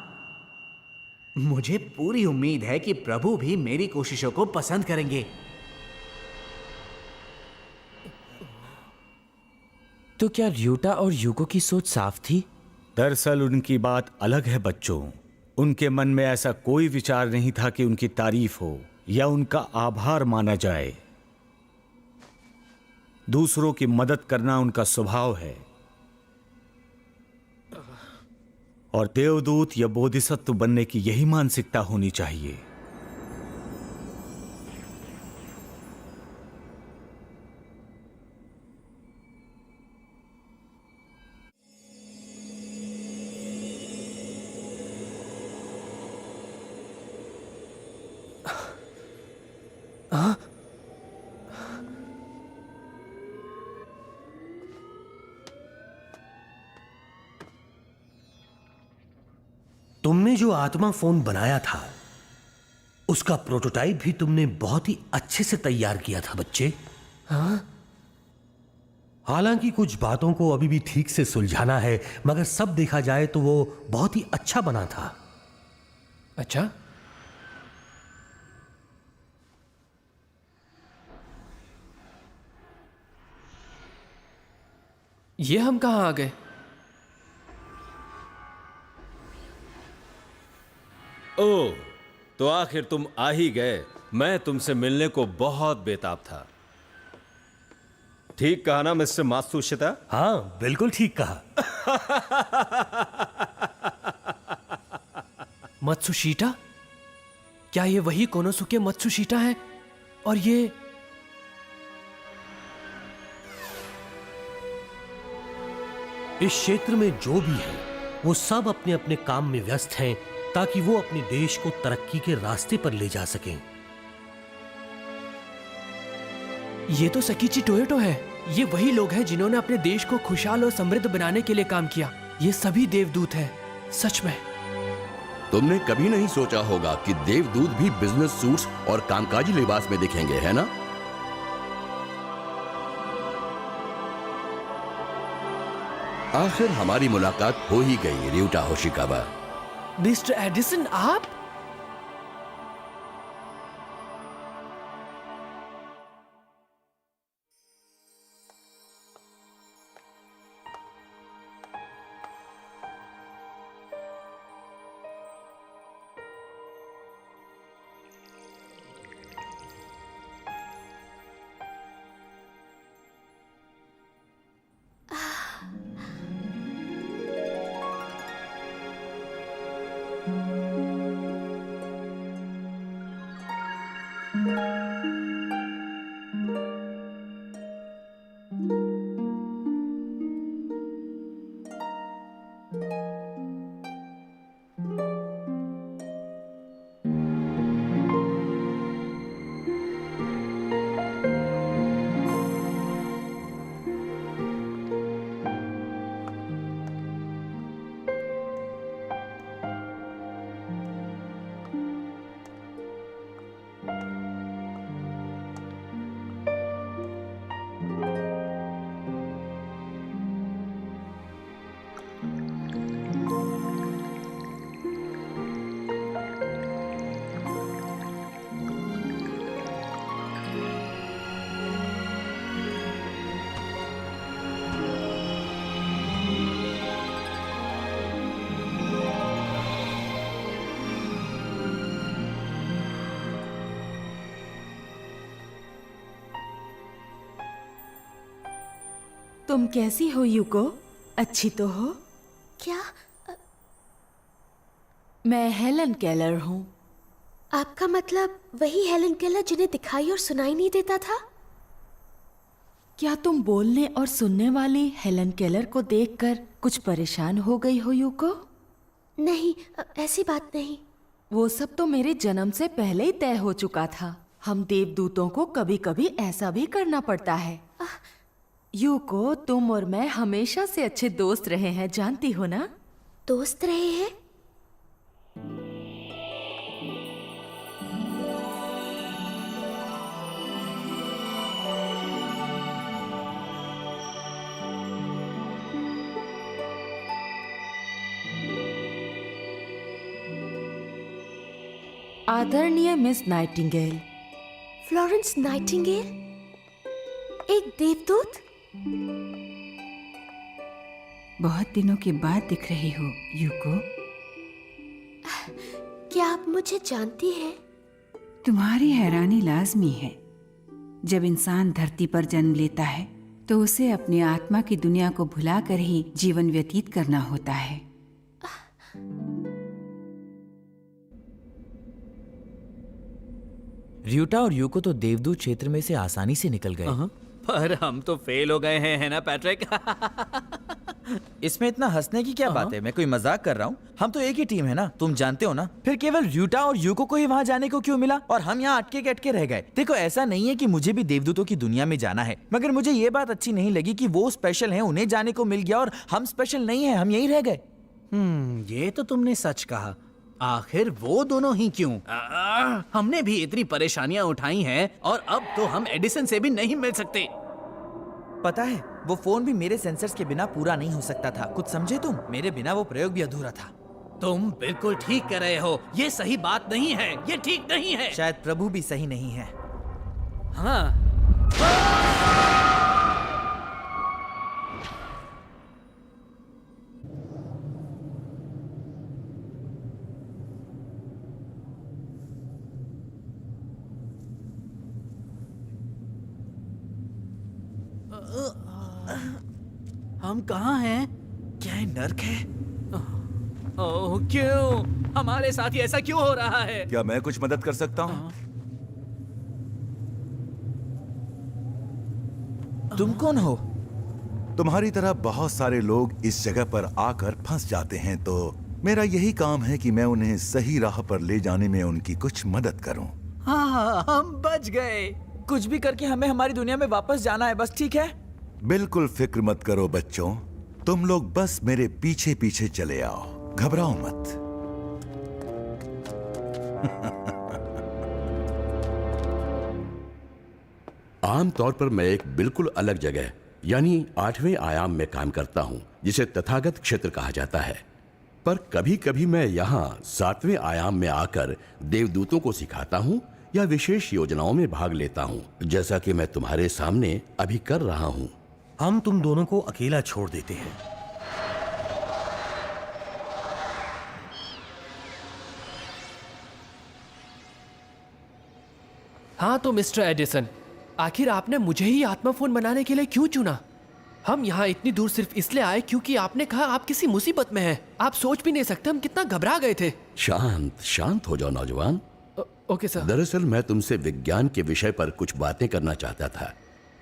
मुझे पूरी उम्मीद है कि प्रभु भी मेरी कोशिशों को पसंद करेंगे। तो क्या र्यूटा और युको की सोच साफ थी? दरअसल उनकी बात अलग है बच्चों। उनके मन में ऐसा कोई विचार नहीं था कि उनकी तारीफ हो या उनका आभार माना जाए। दूसरों की मदद करना उनका स्वभाव है, और देवदूत या बोधिसत्व बनने की यही मानसिकता होनी चाहिए। तुमने जो आत्मा फोन बनाया था उसका प्रोटोटाइप भी तुमने बहुत ही अच्छे से तैयार किया था बच्चे। हाँ? हालांकि कुछ बातों को अभी भी ठीक से सुलझाना है, मगर सब देखा जाए तो वो बहुत ही अच्छा बना था। अच्छा, ये हम कहां आ गए? ओह, तो आखिर तुम आ ही गए। मैं तुमसे मिलने को बहुत बेताब था। ठीक कहा ना मिस्टर मात्सुशिता? हाँ, बिल्कुल ठीक कहा। मत्सुशिता? क्या ये वही कोनोसुके मत्सुशिता है? और ये इस क्षेत्र में जो भी है वो सब अपने अपने काम में व्यस्त हैं ताकि वो अपने देश को तरक्की के रास्ते पर ले जा सकें। ये तो सकीची टोयोटो है। ये वही लोग हैं जिन्होंने अपने देश को खुशहाल और समृद्ध बनाने के लिए काम किया। ये सभी देवदूत हैं, सच में। तुमने कभी नहीं सोचा होगा कि देवदूत भी बिजनेस सूट्स और कामकाजी लिबास में दिखेंगे, है ना? आखिर हमारी मुलाकात हो ही गई, र्यूटा होशिकावा। मिस्टर एडिसन, आप? तुम कैसी हो यूको? अच्छी तो हो? क्या? मैं हेलन केलर हूँ। आपका मतलब वही हेलन केलर जिन्हें दिखाई और सुनाई नहीं देता था? क्या तुम बोलने और सुनने वाली हेलन केलर को देखकर कुछ परेशान हो गई हो यूको? नहीं, ऐसी बात नहीं। वो सब तो मेरे जन्म से पहले ही तय हो चुका था। हम देवदूतों को कभी कभी ऐसा भी करना पड़ता है। यूको, तुम और मैं हमेशा से अच्छे दोस्त रहे हैं, जानती हो ना? दोस्त रहे हैं? आदरणीय मिस नाइटिंगेल। Florence Nightingale? एक देवदूत? बहुत दिनों के बाद दिख रही हो यूको। क्या आप मुझे जानती हैं? तुम्हारी हैरानी लाजमी है। जब इंसान धरती पर जन्म लेता है तो उसे अपनी आत्मा की दुनिया को भुलाकर ही जीवन व्यतीत करना होता है। र्यूटा और यूको तो देवदूत क्षेत्र में से आसानी से निकल गए। पर हम तो फेल हो गए हैं, है ना पैट्रिक? इसमें इतना हंसने की क्या बात है? मैं कोई मजाक कर रहा हूँ। हम तो एक ही टीम है ना, तुम जानते हो ना। फिर केवल र्यूटा और यूको को ही वहाँ जाने को क्यों मिला और हम यहाँ अटके के अटके रह गए? देखो, ऐसा नहीं है कि मुझे भी देवदूतों की दुनिया में जाना है, मगर मुझे ये बात अच्छी नहीं लगी कि वो स्पेशल हैं, उन्हें जाने को मिल गया और हम स्पेशल नहीं है, हम यहीं रह गए। ये तो तुमने सच कहा। आखिर वो दोनों ही क्यों? हमने भी इतनी परेशानियां उठाई हैं और अब तो हम एडिसन से भी नहीं मिल सकते। पता है, वो फोन भी मेरे सेंसर्स के बिना पूरा नहीं हो सकता था। कुछ समझे तुम? मेरे बिना वो प्रयोग भी अधूरा था। तुम बिल्कुल ठीक कह रहे हो। ये सही बात नहीं है, ये ठीक नहीं है। शायद प्रभु भी सही नहीं है। हाँ। हम कहाँ हैं? क्या ये नर्क है? ओह, क्यों? हमारे साथ ही ऐसा क्यों हो रहा है? क्या मैं कुछ मदद कर सकता हूँ? तुम कौन हो? तुम्हारी तरह बहुत सारे लोग इस जगह पर आकर फंस जाते हैं, तो मेरा यही काम है कि मैं उन्हें सही राह पर ले जाने में उनकी कुछ मदद करूं। हाँ, हम बच गए। कुछ भी करके हमें हमारी दुनिया में वापस जाना है, बस, ठीक है? बिल्कुल फिक्र मत करो बच्चों, तुम लोग बस मेरे पीछे पीछे चले आओ, घबराओ मत। आमतौर पर मैं एक बिल्कुल अलग जगह यानी 8वें आयाम में काम करता हूं, जिसे तथागत क्षेत्र कहा जाता है। पर कभी कभी मैं यहाँ 7वें आयाम में आकर देवदूतों को सिखाता हूँ या विशेष योजनाओं में भाग लेता हूँ, जैसा कि मैं तुम्हारे सामने अभी कर रहा हूँ। हम तुम दोनों को अकेला छोड़ देते हैं। हाँ तो मिस्टर एडिसन, आखिर आपने मुझे ही आत्मा फोन बनाने के लिए क्यों चुना? हम यहाँ इतनी दूर सिर्फ इसलिए आए क्योंकि आपने कहा आप किसी मुसीबत में हैं। आप सोच भी नहीं सकते हम कितना घबरा गए थे। शांत शांत हो जाओ नौजवान। Okay sir. दरअसल मैं तुमसे विज्ञान के विषय पर कुछ बातें करना चाहता था।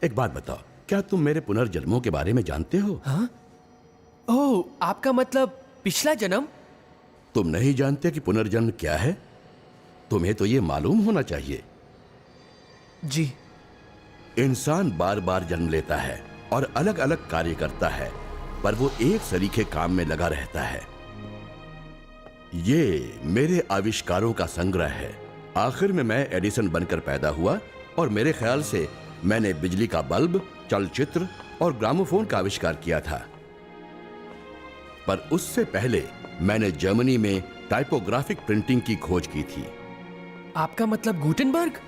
एक बात बताओ, क्या तुम मेरे पुनर्जन्मों के बारे में जानते हो? हाँ? ओह, आपका मतलब पिछला जन्म? तुम नहीं जानते कि पुनर्जन्म क्या है? तुम्हें तो ये मालूम होना चाहिए। जी। इंसान बार बार जन्म लेता है और अलग अलग कार्य करता है, पर वो एक सरीखे काम में लगा रहता है। ये मेरे आविष्कारों का संग्रह है। आखिर में मैं एडिसन बनकर पैदा हुआ और मेरे ख्याल से मैंने बिजली का बल्ब, चलचित्र और ग्रामोफोन का आविष्कार किया था। पर उससे पहले मैंने जर्मनी में टाइपोग्राफिक प्रिंटिंग की खोज की थी। आपका मतलब गुटेनबर्ग?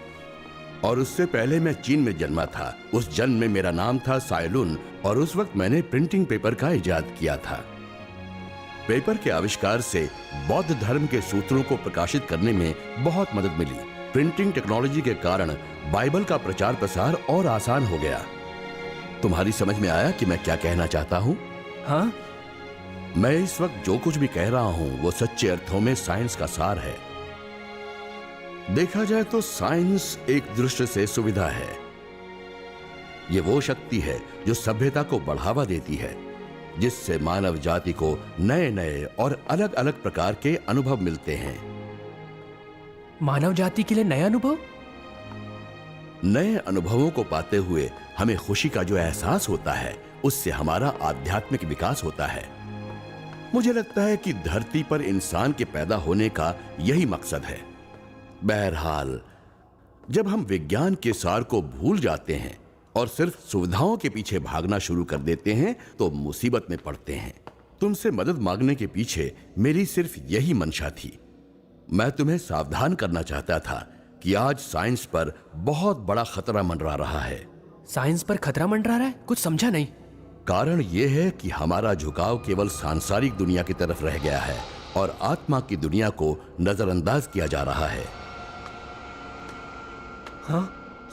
और उससे पहले मैं चीन में जन्मा था। उस जन्म में मेरा नाम था साइलुन और उस वक्त मैंने प्रिंटिंग पेपर का इजाद किया था। पेपर के आविष्कार से बौद्ध धर्म के सूत्रों को प्रकाशित करने में बहुत मदद मिली। प्रिंटिंग टेक्नोलॉजी के कारण बाइबल का प्रचार प्रसार और आसान हो गया। तुम्हारी समझ में आया कि मैं क्या कहना चाहता हूँ? हाँ? मैं इस वक्त जो कुछ भी कह रहा हूं वो सच्चे अर्थों में साइंस का सार है। देखा जाए तो साइंस एक दृष्टि से सुविधा है। ये वो शक्ति है जो सभ्यता को बढ़ावा देती है, जिससे मानव जाति को नए नए और अलग अलग प्रकार के अनुभव मिलते हैं। मानव जाति के लिए नए अनुभव? नए अनुभवों को पाते हुए हमें खुशी का जो एहसास होता है, उससे हमारा आध्यात्मिक विकास होता है। मुझे लगता है कि धरती पर इंसान के पैदा होने का यही मकसद है। बहरहाल, जब हम विज्ञान के सार को भूल जाते हैं और सिर्फ सुविधाओं के पीछे भागना शुरू कर देते हैं तो मुसीबत में पड़ते हैं। तुमसे मदद मांगने के पीछे मेरी सिर्फ यही मंशा थी। मैं तुम्हें सावधान करना चाहता था कि आज साइंस पर बहुत बड़ा खतरा मंडरा रहा है। साइंस पर खतरा मंडरा रहा है? कुछ समझा नहीं। कारण यह है कि हमारा झुकाव केवल सांसारिक दुनिया की तरफ रह गया है और आत्मा की दुनिया को नजरअंदाज किया जा रहा है। हाँ?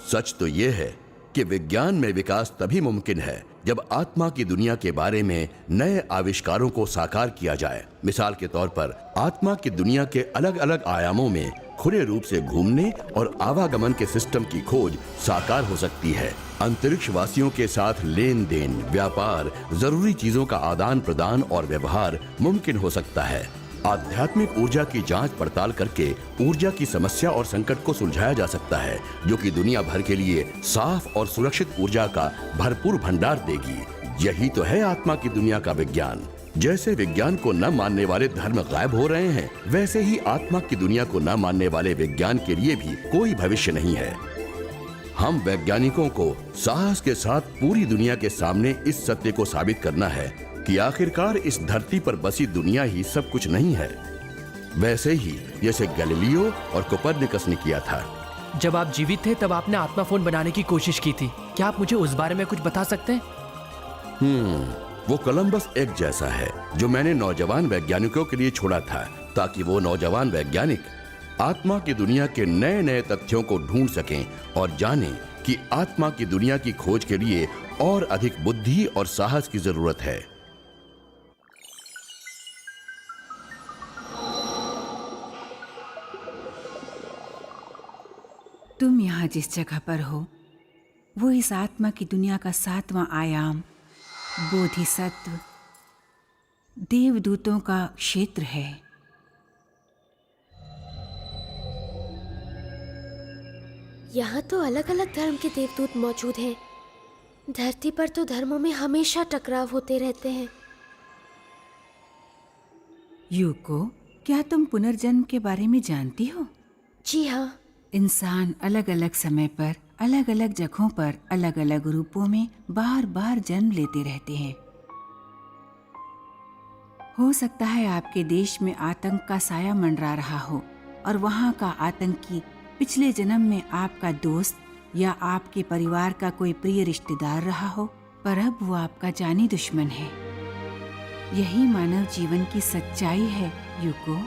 सच तो यह है कि विज्ञान में विकास तभी मुमकिन है जब आत्मा की दुनिया के बारे में नए आविष्कारों को साकार किया जाए। मिसाल के तौर पर आत्मा की दुनिया के अलग अलग आयामों में खुले रूप से घूमने और आवागमन के सिस्टम की खोज साकार हो सकती है। अंतरिक्ष वासियों के साथ लेन देन, व्यापार, जरूरी चीजों का आदान प्रदान और व्यवहार मुमकिन हो सकता है। आध्यात्मिक ऊर्जा की जांच पड़ताल करके ऊर्जा की समस्या और संकट को सुलझाया जा सकता है, जो कि दुनिया भर के लिए साफ और सुरक्षित ऊर्जा का भरपूर भंडार देगी। यही तो है आत्मा की दुनिया का विज्ञान। जैसे विज्ञान को न मानने वाले धर्म गायब हो रहे हैं, वैसे ही आत्मा की दुनिया को न मानने वाले विज्ञान के लिए भी कोई भविष्य नहीं है। हम वैज्ञानिकों को साहस के साथ पूरी दुनिया के सामने इस सत्य को साबित करना है कि आखिरकार इस धरती पर बसी दुनिया ही सब कुछ नहीं है, वैसे ही जैसे गैलीलियो और कोपरनिकस ने किया था। जब आप जीवित थे तब आपने आत्मा फोन बनाने की कोशिश की थी। क्या आप मुझे उस बारे में कुछ बता सकते हैं? वो कोलंबस एग जैसा है जो मैंने नौजवान वैज्ञानिकों के लिए छोड़ा था, ताकि वो नौजवान वैज्ञानिक आत्मा की दुनिया के नए नए तथ्यों को ढूंढ सकें और जानें कि आत्मा की दुनिया की खोज के लिए और अधिक बुद्धि और साहस की जरूरत है। तुम यहाँ जिस जगह पर हो वो इस आत्मा की दुनिया का 7वां आयाम बोधिसत्व देवदूतों का क्षेत्र है। यहाँ तो अलग अलग धर्म के देवदूत मौजूद हैं। धरती पर तो धर्मों में हमेशा टकराव होते रहते हैं। यूको, क्या तुम पुनर्जन्म के बारे में जानती हो? जी हाँ। इंसान अलग अलग समय पर अलग अलग जगहों पर अलग अलग रूपों में बार बार जन्म लेते रहते हैं। हो सकता है आपके देश में आतंक का साया मंडरा रहा हो और वहाँ का आतंकी पिछले जन्म में आपका दोस्त या आपके परिवार का कोई प्रिय रिश्तेदार रहा हो, पर अब वो आपका जानी दुश्मन है। यही मानव जीवन की सच्चाई है यूको।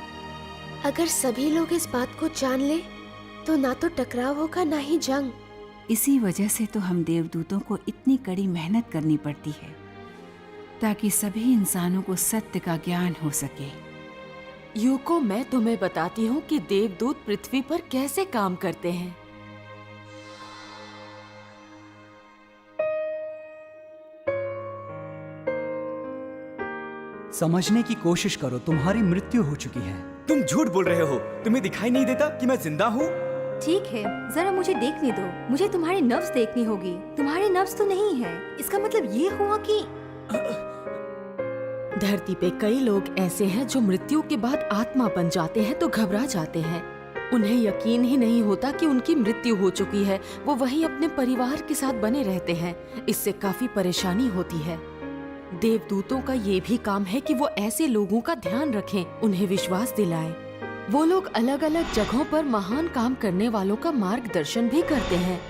अगर सभी लोग इस बात को जान ले तो ना तो टकराव होगा ना ही जंग। इसी वजह से तो हम देवदूतों को इतनी कड़ी मेहनत करनी पड़ती है ताकि सभी इंसानों को सत्य का ज्ञान हो सके। यूको, मैं तुम्हें बताती हूँ कि देवदूत पृथ्वी पर कैसे काम करते हैं। समझने की कोशिश करो, तुम्हारी मृत्यु हो चुकी है। तुम झूठ बोल रहे हो। तुम्हें दिखाई नहीं देता कि मैं जिंदा हूँ? ठीक है, जरा मुझे देखने दो। मुझे तुम्हारी नब्ज देखनी होगी। तुम्हारी नब्ज तो नहीं है, इसका मतलब ये हुआ कि धरती पे कई लोग ऐसे हैं जो मृत्यु के बाद आत्मा बन जाते हैं तो घबरा जाते हैं। उन्हें यकीन ही नहीं होता कि उनकी मृत्यु हो चुकी है। वो वहीं अपने परिवार के साथ बने रहते हैं। इससे काफी परेशानी होती है। देवदूतों का ये भी काम है कि वो ऐसे लोगों का ध्यान रखें, उन्हें विश्वास दिलाएं। वो लोग अलग अलग जगहों पर महान काम करने वालों का मार्गदर्शन भी करते हैं।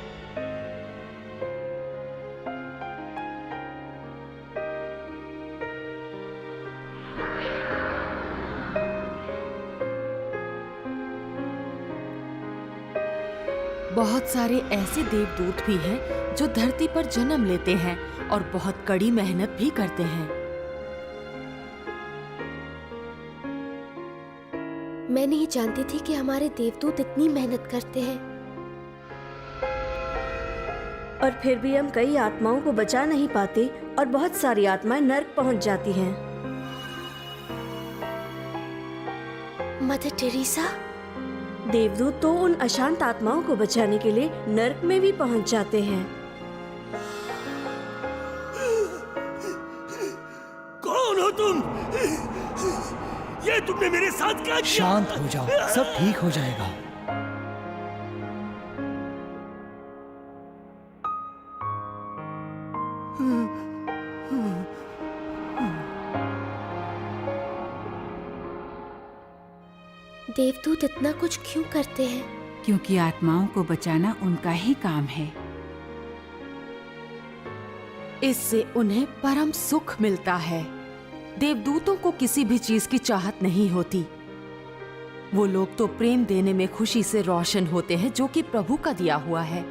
बहुत सारे ऐसे देवदूत भी हैं जो धरती पर जन्म लेते हैं और बहुत कड़ी मेहनत भी करते हैं। मैं नहीं जानती थी कि हमारे देवदूत इतनी मेहनत करते हैं। और फिर भी हम कई आत्माओं को बचा नहीं पाते और बहुत सारी आत्माएं नर्क पहुंच जाती हैं। मदर टेरेसा, देवदूत तो उन अशांत आत्माओं को बचाने के लिए नर्क में भी पहुंच जाते हैं। कौन हो तुम? ये तुमने मेरे साथ क्या किया? शांत हो जाओ, सब ठीक हो जाएगा। देवदूत इतना कुछ क्यों करते हैं? क्योंकि आत्माओं को बचाना उनका ही काम है। इससे उन्हें परम सुख मिलता है। देवदूतों को किसी भी चीज की चाहत नहीं होती। वो लोग तो प्रेम देने में खुशी से रोशन होते हैं जो कि प्रभु का दिया हुआ है,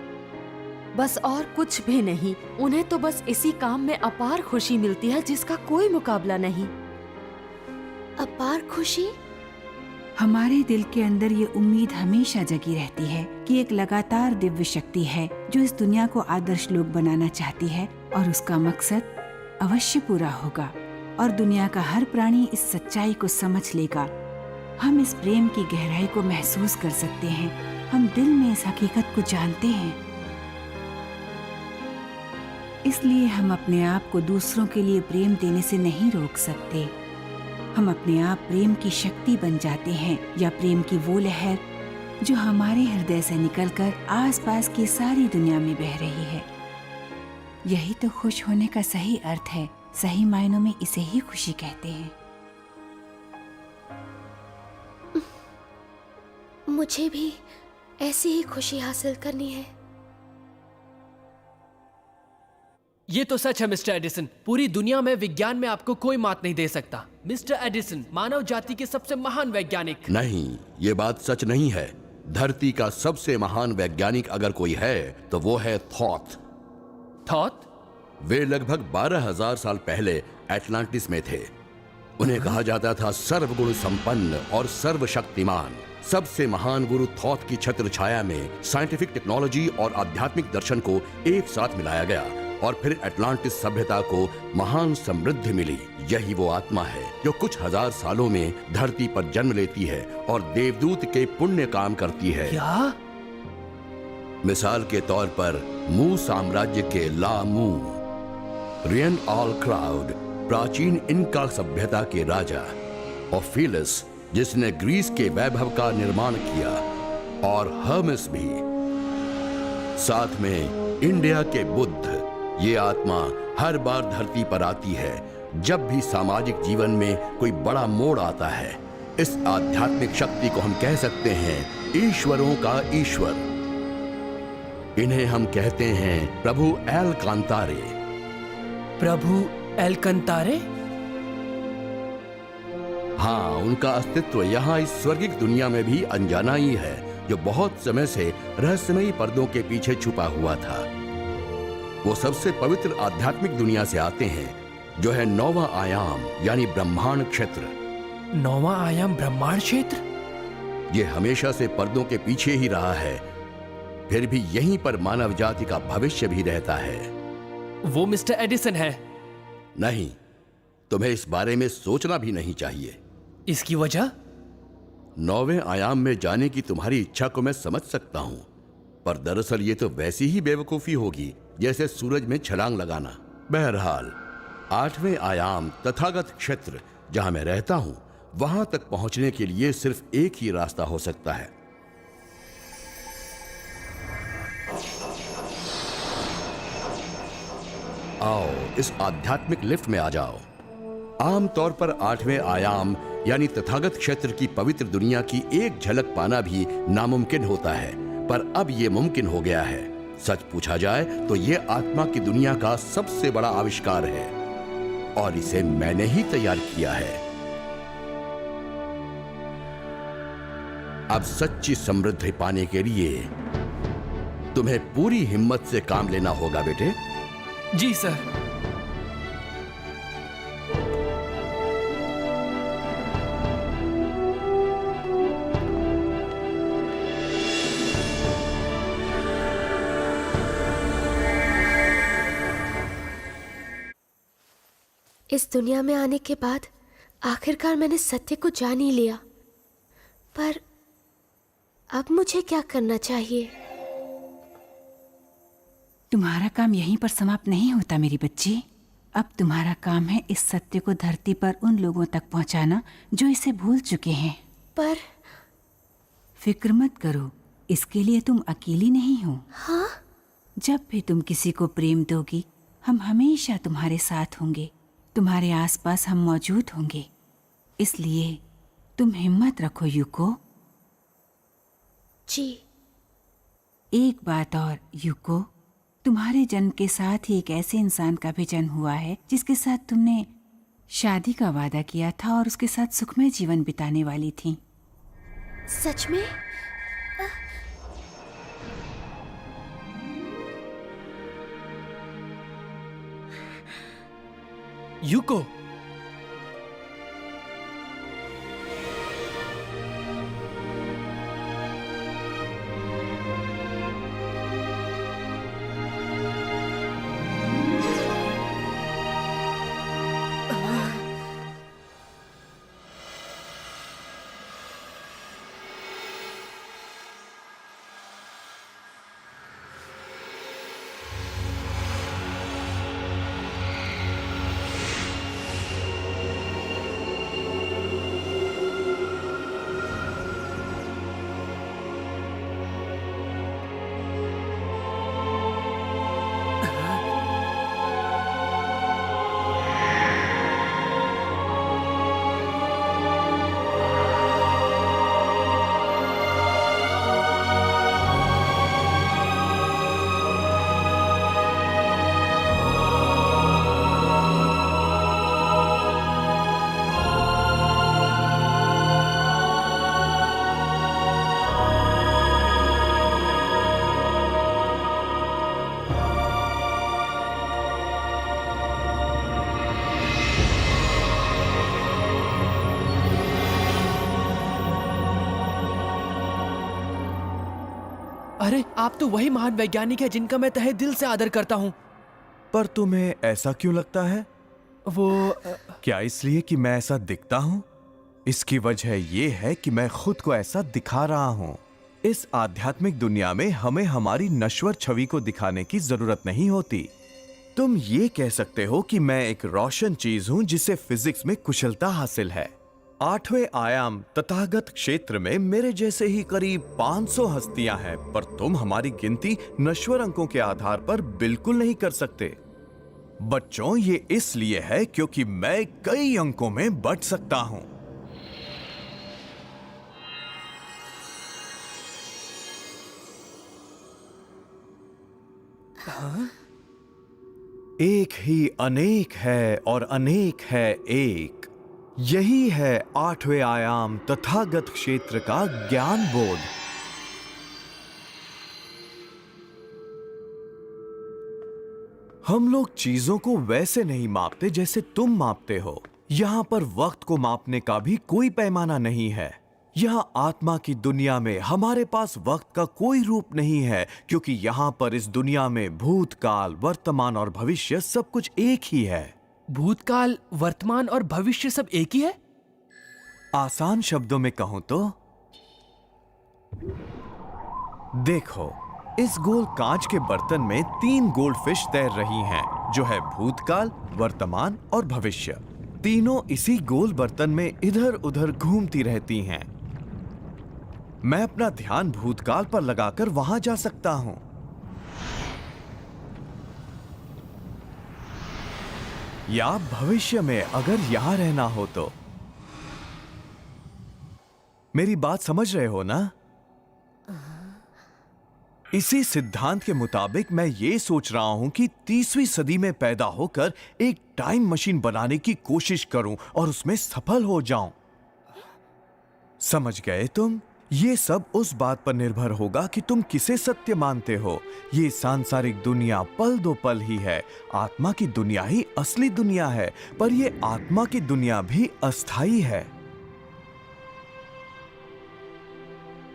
बस और कुछ भी नहीं। उन्हें तो बस इसी काम में अपार खुशी मिलती है जिसका कोई मुकाबला नहीं। अपार खुशी? हमारे दिल के अंदर ये उम्मीद हमेशा जगी रहती है कि एक लगातार दिव्य शक्ति है जो इस दुनिया को आदर्श लोक बनाना चाहती है और उसका मकसद अवश्य पूरा होगा और दुनिया का हर प्राणी इस सच्चाई को समझ लेगा। हम इस प्रेम की गहराई को महसूस कर सकते हैं। हम दिल में इस हकीकत को जानते हैं। इसलिए हम अपने आप को दूसरों के लिए प्रेम देने से नहीं रोक सकते। हम अपने आप प्रेम की शक्ति बन जाते हैं या प्रेम की वो लहर जो हमारे हृदय से निकलकर आसपास की सारी दुनिया में बह रही है। यही तो खुश होने का सही अर्थ है। सही मायनों में इसे ही खुशी कहते हैं। मुझे भी ऐसी ही खुशी हासिल करनी है। ये तो सच है मिस्टर एडिसन। पूरी दुनिया में विज्ञान में आपको कोई मात नहीं दे सकता। मिस्टर एडिसन मानव जाति के सबसे महान वैज्ञानिक। नहीं, ये बात सच नहीं है। धरती का सबसे महान वैज्ञानिक अगर कोई है तो वो है थॉथ। थॉथ? वे लगभग 12,000 साल पहले एटलांटिस में थे। उन्हें कहा जाता था सर्वगुण संपन्न और सर्वशक्तिमान। सबसे महान गुरु थॉथ की छत्र छाया में साइंटिफिक टेक्नोलॉजी और आध्यात्मिक दर्शन को एक साथ मिलाया गया और फिर एटलांटिस सभ्यता को महान समृद्धि मिली। यही वो आत्मा है जो कुछ हजार सालों में धरती पर जन्म लेती है और देवदूत के पुण्य काम करती है। क्या? मिसाल के तौर पर मू साम्राज्य के ला मू, रियन ऑल क्राउड प्राचीन इनका सभ्यता के राजा, ओफिलस जिसने ग्रीस के वैभव का निर्माण किया, और हर्मेस भी। साथ में इंडिया के बुद्ध। ये आत्मा हर बार धरती पर आती है जब भी सामाजिक जीवन में कोई बड़ा मोड़ आता है। इस आध्यात्मिक शक्ति को हम कह सकते हैं ईश्वरों का ईश्वर। इन्हें हम कहते हैं प्रभु एल कांतारे। प्रभु एल कंतारे? हाँ, उनका अस्तित्व यहाँ इस स्वर्गिक दुनिया में भी अनजाना ही है, जो बहुत समय से रहस्यमयी पर्दों के पीछे छुपा हुआ था। वो सबसे पवित्र आध्यात्मिक दुनिया से आते हैं जो है 9वां आयाम यानी ब्रह्मांड क्षेत्र। 9वां आयाम ब्रह्मांड क्षेत्र? ये हमेशा से पर्दों के पीछे ही रहा है, फिर भी यहीं पर मानव जाति का भविष्य भी रहता है। वो मिस्टर एडिसन है? नहीं, तुम्हें इस बारे में सोचना भी नहीं चाहिए। इसकी वजह? 9वें आयाम में जाने की तुम्हारी इच्छा को मैं समझ सकता हूं, पर दरअसल ये तो वैसी ही बेवकूफी होगी जैसे सूरज में छलांग लगाना। बहरहाल 8वें आयाम तथागत क्षेत्र जहां मैं रहता हूं, वहां तक पहुंचने के लिए सिर्फ एक ही रास्ता हो सकता है। आओ इस आध्यात्मिक लिफ्ट में आ जाओ। आमतौर पर 8वें आयाम यानी तथागत क्षेत्र की पवित्र दुनिया की एक झलक पाना भी नामुमकिन होता है, पर अब यह मुमकिन हो गया है। सच पूछा जाए तो यह आत्मा की दुनिया का सबसे बड़ा आविष्कार है और इसे मैंने ही तैयार किया है। अब सच्ची समृद्धि पाने के लिए तुम्हें पूरी हिम्मत से काम लेना होगा बेटे। जी सर। इस दुनिया में आने के बाद आखिरकार मैंने सत्य को जान ही लिया, पर अब मुझे क्या करना चाहिए? तुम्हारा काम यहीं पर समाप्त नहीं होता मेरी बच्ची। अब तुम्हारा काम है इस सत्य को धरती पर उन लोगों तक पहुंचाना जो इसे भूल चुके हैं। पर फिक्र मत करो, इसके लिए तुम अकेली नहीं हो। हाँ? जब भी तुम किसी को प्रेम दोगी, हम हमेशा तुम्हारे साथ होंगे, तुम्हारे आसपास हम मौजूद होंगे। इसलिए तुम हिम्मत रखो यूको। जी। एक बात और यूको, तुम्हारे जन्म के साथ ही एक ऐसे इंसान का भी जन्म हुआ है जिसके साथ तुमने शादी का वादा किया था और उसके साथ सुखमय जीवन बिताने वाली थी। सच में? यूको, अरे आप तो वही महान वैज्ञानिक है जिनका मैं तहे दिल से आदर करता हूँ। पर तुम्हें ऐसा क्यों लगता है? वो क्या इसलिए कि मैं ऐसा दिखता हूँ? इसकी वजह ये है कि मैं खुद को ऐसा दिखा रहा हूँ। इस आध्यात्मिक दुनिया में हमें हमारी नश्वर छवि को दिखाने की जरूरत नहीं होती। तुम ये कह सकते हो कि मैं एक रोशन चीज हूँ जिसे फिजिक्स में कुशलता हासिल है। 8वें आयाम तथागत क्षेत्र में मेरे जैसे ही करीब 500 हस्तियां हैं, पर तुम हमारी गिनती नश्वर अंकों के आधार पर बिल्कुल नहीं कर सकते। बच्चों, ये इसलिए है क्योंकि मैं कई अंकों में बंट सकता हूं। हाँ? एक ही अनेक है और अनेक है एक। यही है 8वें आयाम तथागत क्षेत्र का ज्ञान बोध। हम लोग चीजों को वैसे नहीं मापते जैसे तुम मापते हो। यहां पर वक्त को मापने का भी कोई पैमाना नहीं है। यहां आत्मा की दुनिया में हमारे पास वक्त का कोई रूप नहीं है, क्योंकि यहां पर इस दुनिया में भूतकाल, वर्तमान और भविष्य सब कुछ एक ही है। भूतकाल, वर्तमान और भविष्य सब एक ही है? आसान शब्दों में कहूं तो देखो, इस गोल कांच के बर्तन में 3 गोल्ड फिश तैर रही हैं, जो है भूतकाल, वर्तमान और भविष्य। तीनों इसी गोल बर्तन में इधर उधर घूमती रहती हैं। मैं अपना ध्यान भूतकाल पर लगाकर वहां जा सकता हूं, या भविष्य में अगर यहां रहना हो तो। मेरी बात समझ रहे हो ना? इसी सिद्धांत के मुताबिक मैं ये सोच रहा हूं कि 30वीं सदी में पैदा होकर एक टाइम मशीन बनाने की कोशिश करूं और उसमें सफल हो जाऊं। समझ गए तुम? ये सब उस बात पर निर्भर होगा कि तुम किसे सत्य मानते हो। ये सांसारिक दुनिया पल दो पल ही है, आत्मा की दुनिया ही असली दुनिया है, पर ये आत्मा की दुनिया भी अस्थाई है।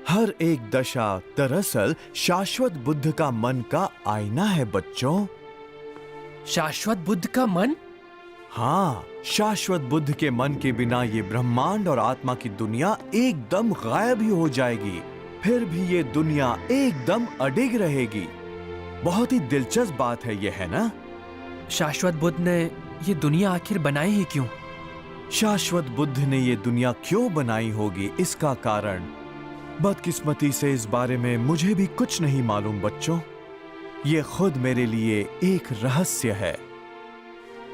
हर एक दशा दरअसल शाश्वत बुद्ध का मन का आईना है बच्चों। शाश्वत बुद्ध का मन? हाँ, शाश्वत बुद्ध के मन के बिना ये ब्रह्मांड और आत्मा की दुनिया एकदम गायब ही हो जाएगी, फिर भी ये दुनिया एकदम अडिग रहेगी। बहुत ही दिलचस्प बात है ये, है ना? शाश्वत बुद्ध ने ये दुनिया आखिर बनाई ही क्यों? शाश्वत बुद्ध ने ये दुनिया क्यों बनाई होगी, इसका कारण बदकिस्मती से इस बारे में मुझे भी कुछ नहीं मालूम बच्चों। ये खुद मेरे लिए एक रहस्य है।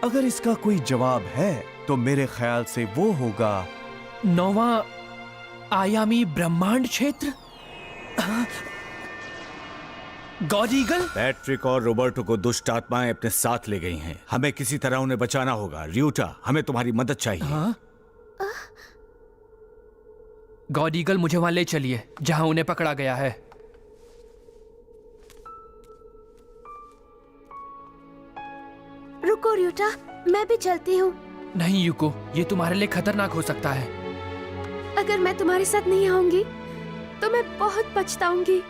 अगर इसका कोई जवाब है तो मेरे ख्याल से वो होगा 9वां आयामी ब्रह्मांड क्षेत्र। God eagle? पैट्रिक और रोबर्टो को दुष्ट आत्माएं अपने साथ ले गई हैं। हमें किसी तरह उन्हें बचाना होगा। र्यूटा, हमें तुम्हारी मदद चाहिए। हाँ? गॉड ईगल, मुझे वहां ले चलिए जहां उन्हें पकड़ा गया है। रुको र्यूटा, मैं भी चलती हूँ। नहीं यूको, ये तुम्हारे लिए खतरनाक हो सकता है। अगर मैं तुम्हारे साथ नहीं आऊंगी तो मैं बहुत पछताऊंगी।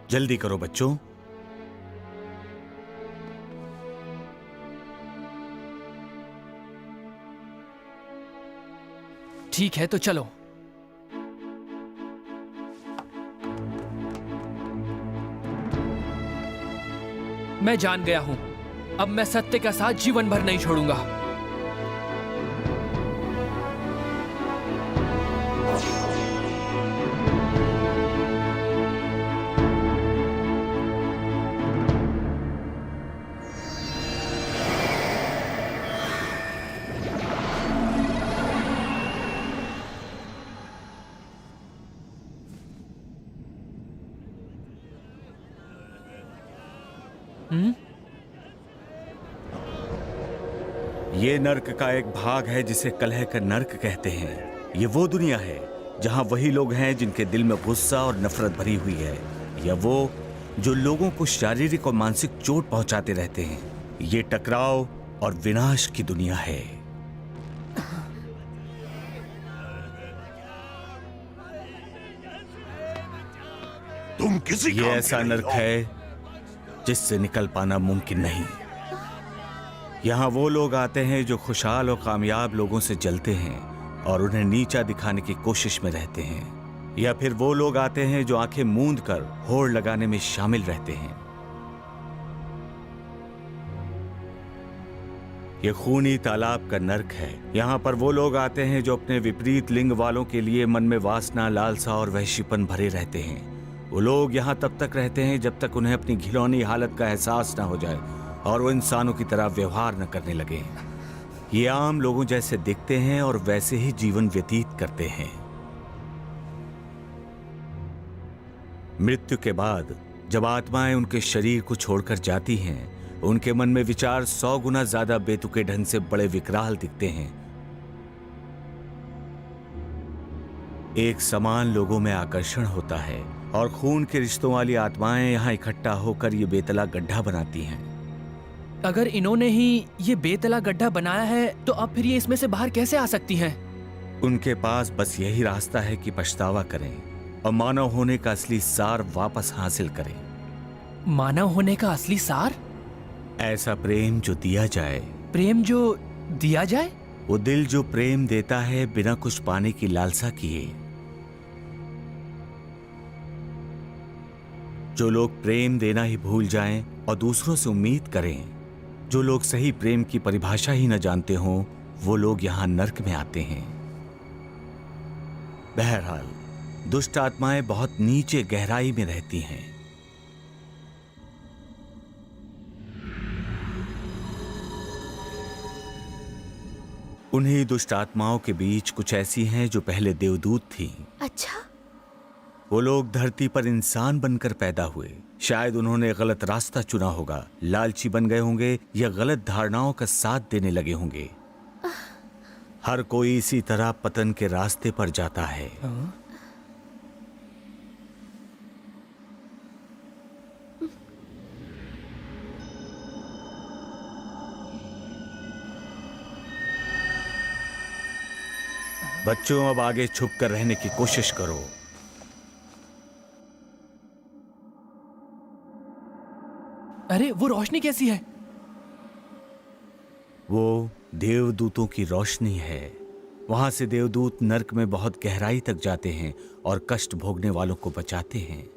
जल्दी करो बच्चों। ठीक है तो चलो। मैं जान गया हूं, अब मैं सत्य का साथ जीवन भर नहीं छोड़ूंगा। ये नर्क का एक भाग है जिसे कलह का नर्क कहते हैं। ये वो दुनिया है जहां वही लोग हैं जिनके दिल में गुस्सा और नफरत भरी हुई है, या वो जो लोगों को शारीरिक और मानसिक चोट पहुंचाते रहते हैं। ये टकराव और विनाश की दुनिया है। तुम किसी ये ऐसा नर्क है जिससे निकल पाना मुमकिन नहीं। यहाँ वो लोग आते हैं जो खुशहाल और कामयाब लोगों से जलते हैं और उन्हें नीचा दिखाने की कोशिश में रहते हैं, या फिर वो लोग आते हैं जो आंखें मूंद कर होड़ लगाने में शामिल रहते हैं। ये खूनी तालाब का नर्क है। यहाँ पर वो लोग आते हैं जो अपने विपरीत लिंग वालों के लिए मन में वासना, लालसा और वहशीपन भरे रहते हैं। वो लोग यहाँ तब तक रहते हैं जब तक उन्हें अपनी घिनौनी हालत का एहसास ना हो जाए और वो इंसानों की तरह व्यवहार न करने लगे। ये आम लोगों जैसे दिखते हैं और वैसे ही जीवन व्यतीत करते हैं। मृत्यु के बाद जब आत्माएं उनके शरीर को छोड़कर जाती हैं, उनके मन में विचार 100 गुना ज्यादा बेतुके ढंग से बड़े विकराल दिखते हैं। एक समान लोगों में आकर्षण होता है और खून के रिश्तों वाली आत्माएं यहाँ इकट्ठा होकर ये बेतला गड्ढा बनाती हैं। अगर इन्होंने ही ये बेतला गड्ढा बनाया है तो अब फिर ये इसमें से बाहर कैसे आ सकती हैं? उनके पास बस यही रास्ता है कि पछतावा करें और मानव होने का असली सार वापस हासिल करें। मानव होने का असली सार? ऐसा प्रेम जो दिया जाए। प्रेम जो दिया जाए? वो दिल जो प्रेम देता है बिना कुछ पाने की लालसा किए। जो लोग प्रेम देना ही भूल जाएं और दूसरों से उम्मीद करें, जो लोग सही प्रेम की परिभाषा ही न जानते हों, वो लोग यहां नर्क में आते हैं। बहरहाल, दुष्ट आत्माएं बहुत नीचे गहराई में रहती हैं। उन्हीं दुष्ट आत्माओं के बीच कुछ ऐसी हैं जो पहले देवदूत थीं। अच्छा? वो लोग धरती पर इंसान बनकर पैदा हुए। शायद उन्होंने गलत रास्ता चुना होगा, लालची बन गए होंगे या गलत धारणाओं का साथ देने लगे होंगे। हर कोई इसी तरह पतन के रास्ते पर जाता है। बच्चों, अब आगे छुप कर रहने की कोशिश करो। अरे वो रोशनी कैसी है? वो देवदूतों की रोशनी है। वहां से देवदूत नर्क में बहुत गहराई तक जाते हैं और कष्ट भोगने वालों को बचाते हैं।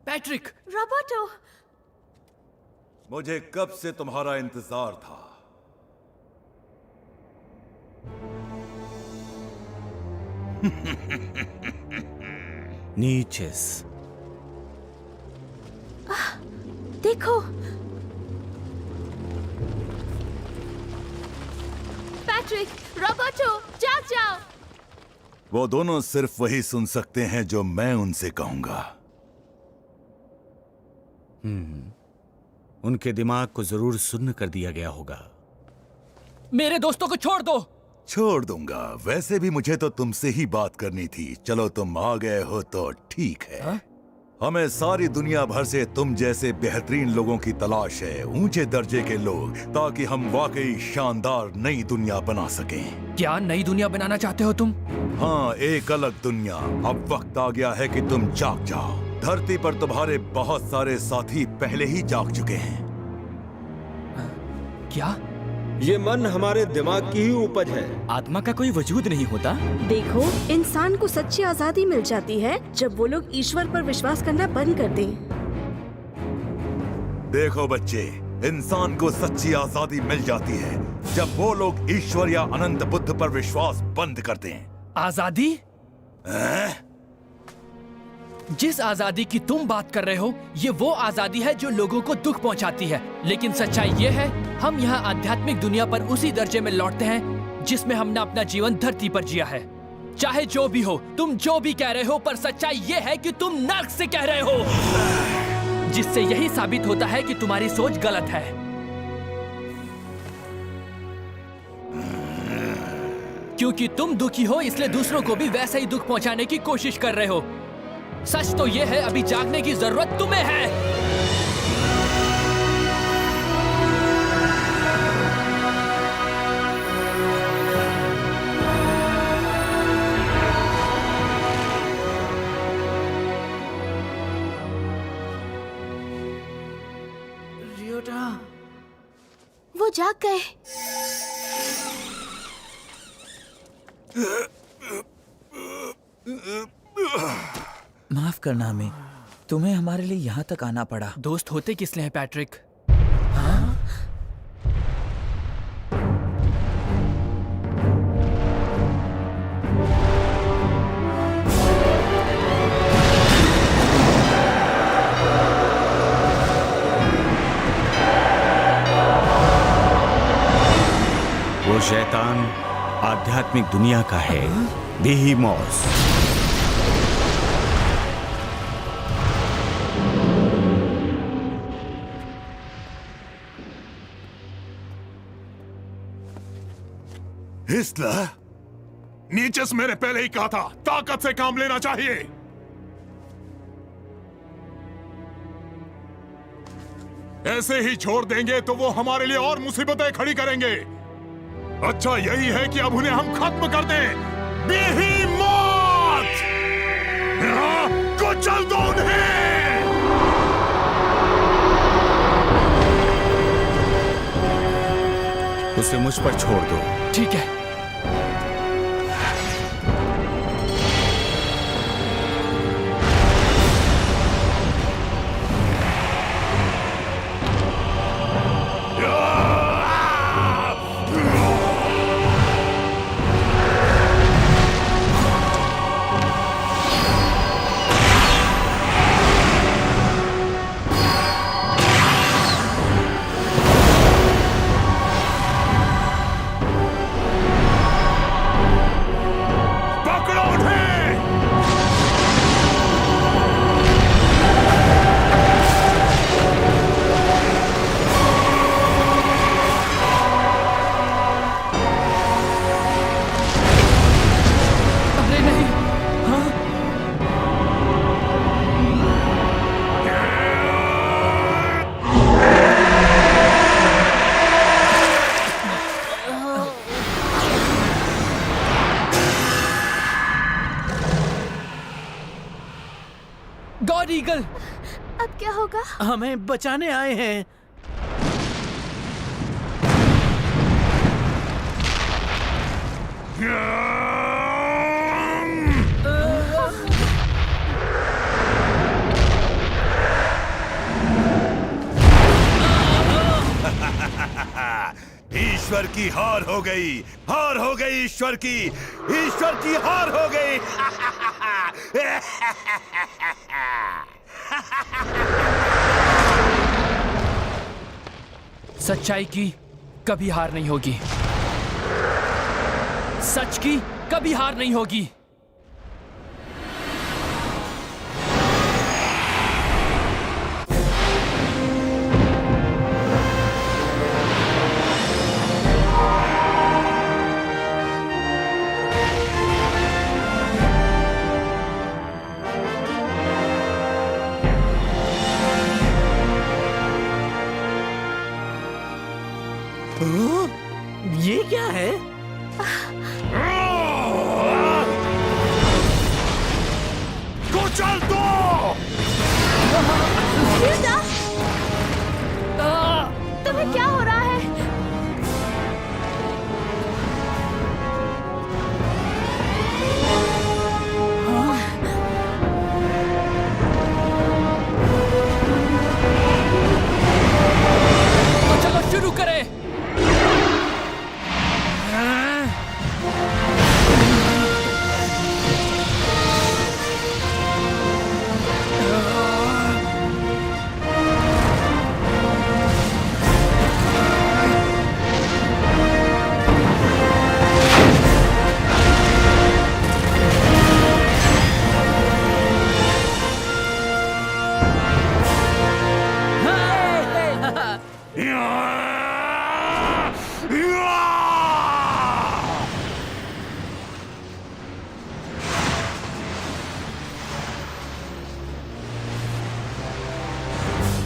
पैट्रिक! रॉबर्टो! मुझे कब से तुम्हारा इंतजार था। नीचेस, देखो, पैट्रिक, रॉबर्टो, जाग जाओ। वो दोनों सिर्फ वही सुन सकते हैं जो मैं उनसे कहूंगा। उनके दिमाग को जरूर सुन्न कर दिया गया होगा। मेरे दोस्तों को छोड़ दो। छोड़ दूंगा। वैसे भी मुझे तो तुमसे ही बात करनी थी। चलो तुम आ गए हो तो ठीक है। हमें सारी दुनिया भर से तुम जैसे बेहतरीन लोगों की तलाश है, ऊंचे दर्जे के लोग, ताकि हम वाकई शानदार नई दुनिया बना सकें। क्या नई दुनिया बनाना चाहते हो तुम? हाँ, एक अलग दुनिया। अब वक्त आ गया है कि तुम जाग जाओ। धरती पर तुम्हारे बहुत सारे साथी पहले ही जाग चुके हैं। क्या? ये मन हमारे दिमाग की ही उपज है। आत्मा का कोई वजूद नहीं होता। देखो, इंसान को सच्ची आजादी मिल जाती है जब वो लोग ईश्वर पर विश्वास करना बंद कर दें। देखो बच्चे, इंसान को सच्ची आजादी मिल जाती है जब वो लोग ईश्वर या अनंत बुद्ध पर विश्वास बंद कर दें। आजादी? जिस आजादी की तुम बात कर रहे हो, ये वो आजादी है जो लोगों को दुख पहुंचाती है। लेकिन सच्चाई ये है, हम यहाँ आध्यात्मिक दुनिया पर उसी दर्जे में लौटते हैं जिसमें हमने अपना जीवन धरती पर जिया है। चाहे जो भी हो, तुम जो भी कह रहे हो, पर सच्चाई ये है कि तुम नर्क से कह रहे हो, जिससे यही साबित होता है कि तुम्हारी सोच गलत है। क्योंकि तुम दुखी हो, इसलिए दूसरों को भी वैसा ही दुख पहुंचाने की कोशिश कर रहे हो। सच तो यह है, अभी जागने की जरूरत तुम्हें है। रियोटा, वो जाग गए। माफ करना हमें, तुम्हें हमारे लिए यहाँ तक आना पड़ा। दोस्त होते किस लिए हैं पैट्रिक? वो शैतान आध्यात्मिक दुनिया का है, बेहीमोस। हिस्लर, नीचेस मैंने पहले ही कहा था, ताकत से काम लेना चाहिए। ऐसे ही छोड़ देंगे तो वो हमारे लिए और मुसीबतें खड़ी करेंगे। अच्छा यही है कि अब उन्हें हम खत्म कर दें। बेहीमोथ! कुछ कुचल दो उन्हें। उसे मुझ पर छोड़ दो। ठीक है। गॉड ईगल, अब क्या होगा? हमें बचाने आए हैं। ईश्वर की हार हो गई, हार हो गई ईश्वर की हार हो गई। सच्चाई की कभी हार नहीं होगी, सच की कभी हार नहीं होगी। ये क्या है? कुचल दो। तुम्हें क्या हो रहा है? तो चलो शुरू करें।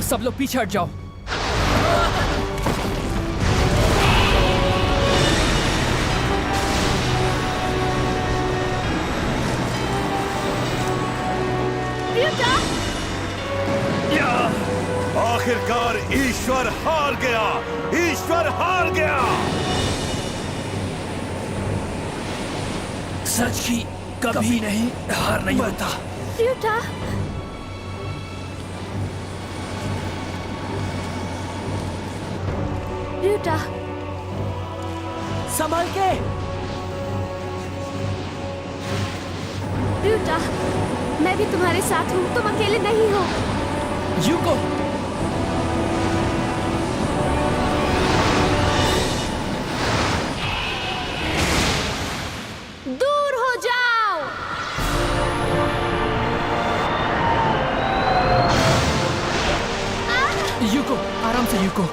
सब लोग पीछे हट जाओ। आखिरकार ईश्वर हार गया, ईश्वर हार गया। सच की कभी नहीं हार नहीं होता। र्यूटा, र्यूटा, संभल के। र्यूटा, मैं भी तुम्हारे साथ हूँ, तुम अकेले नहीं हो। यूको, दूर हो जाओ। यूको, आराम से यूको।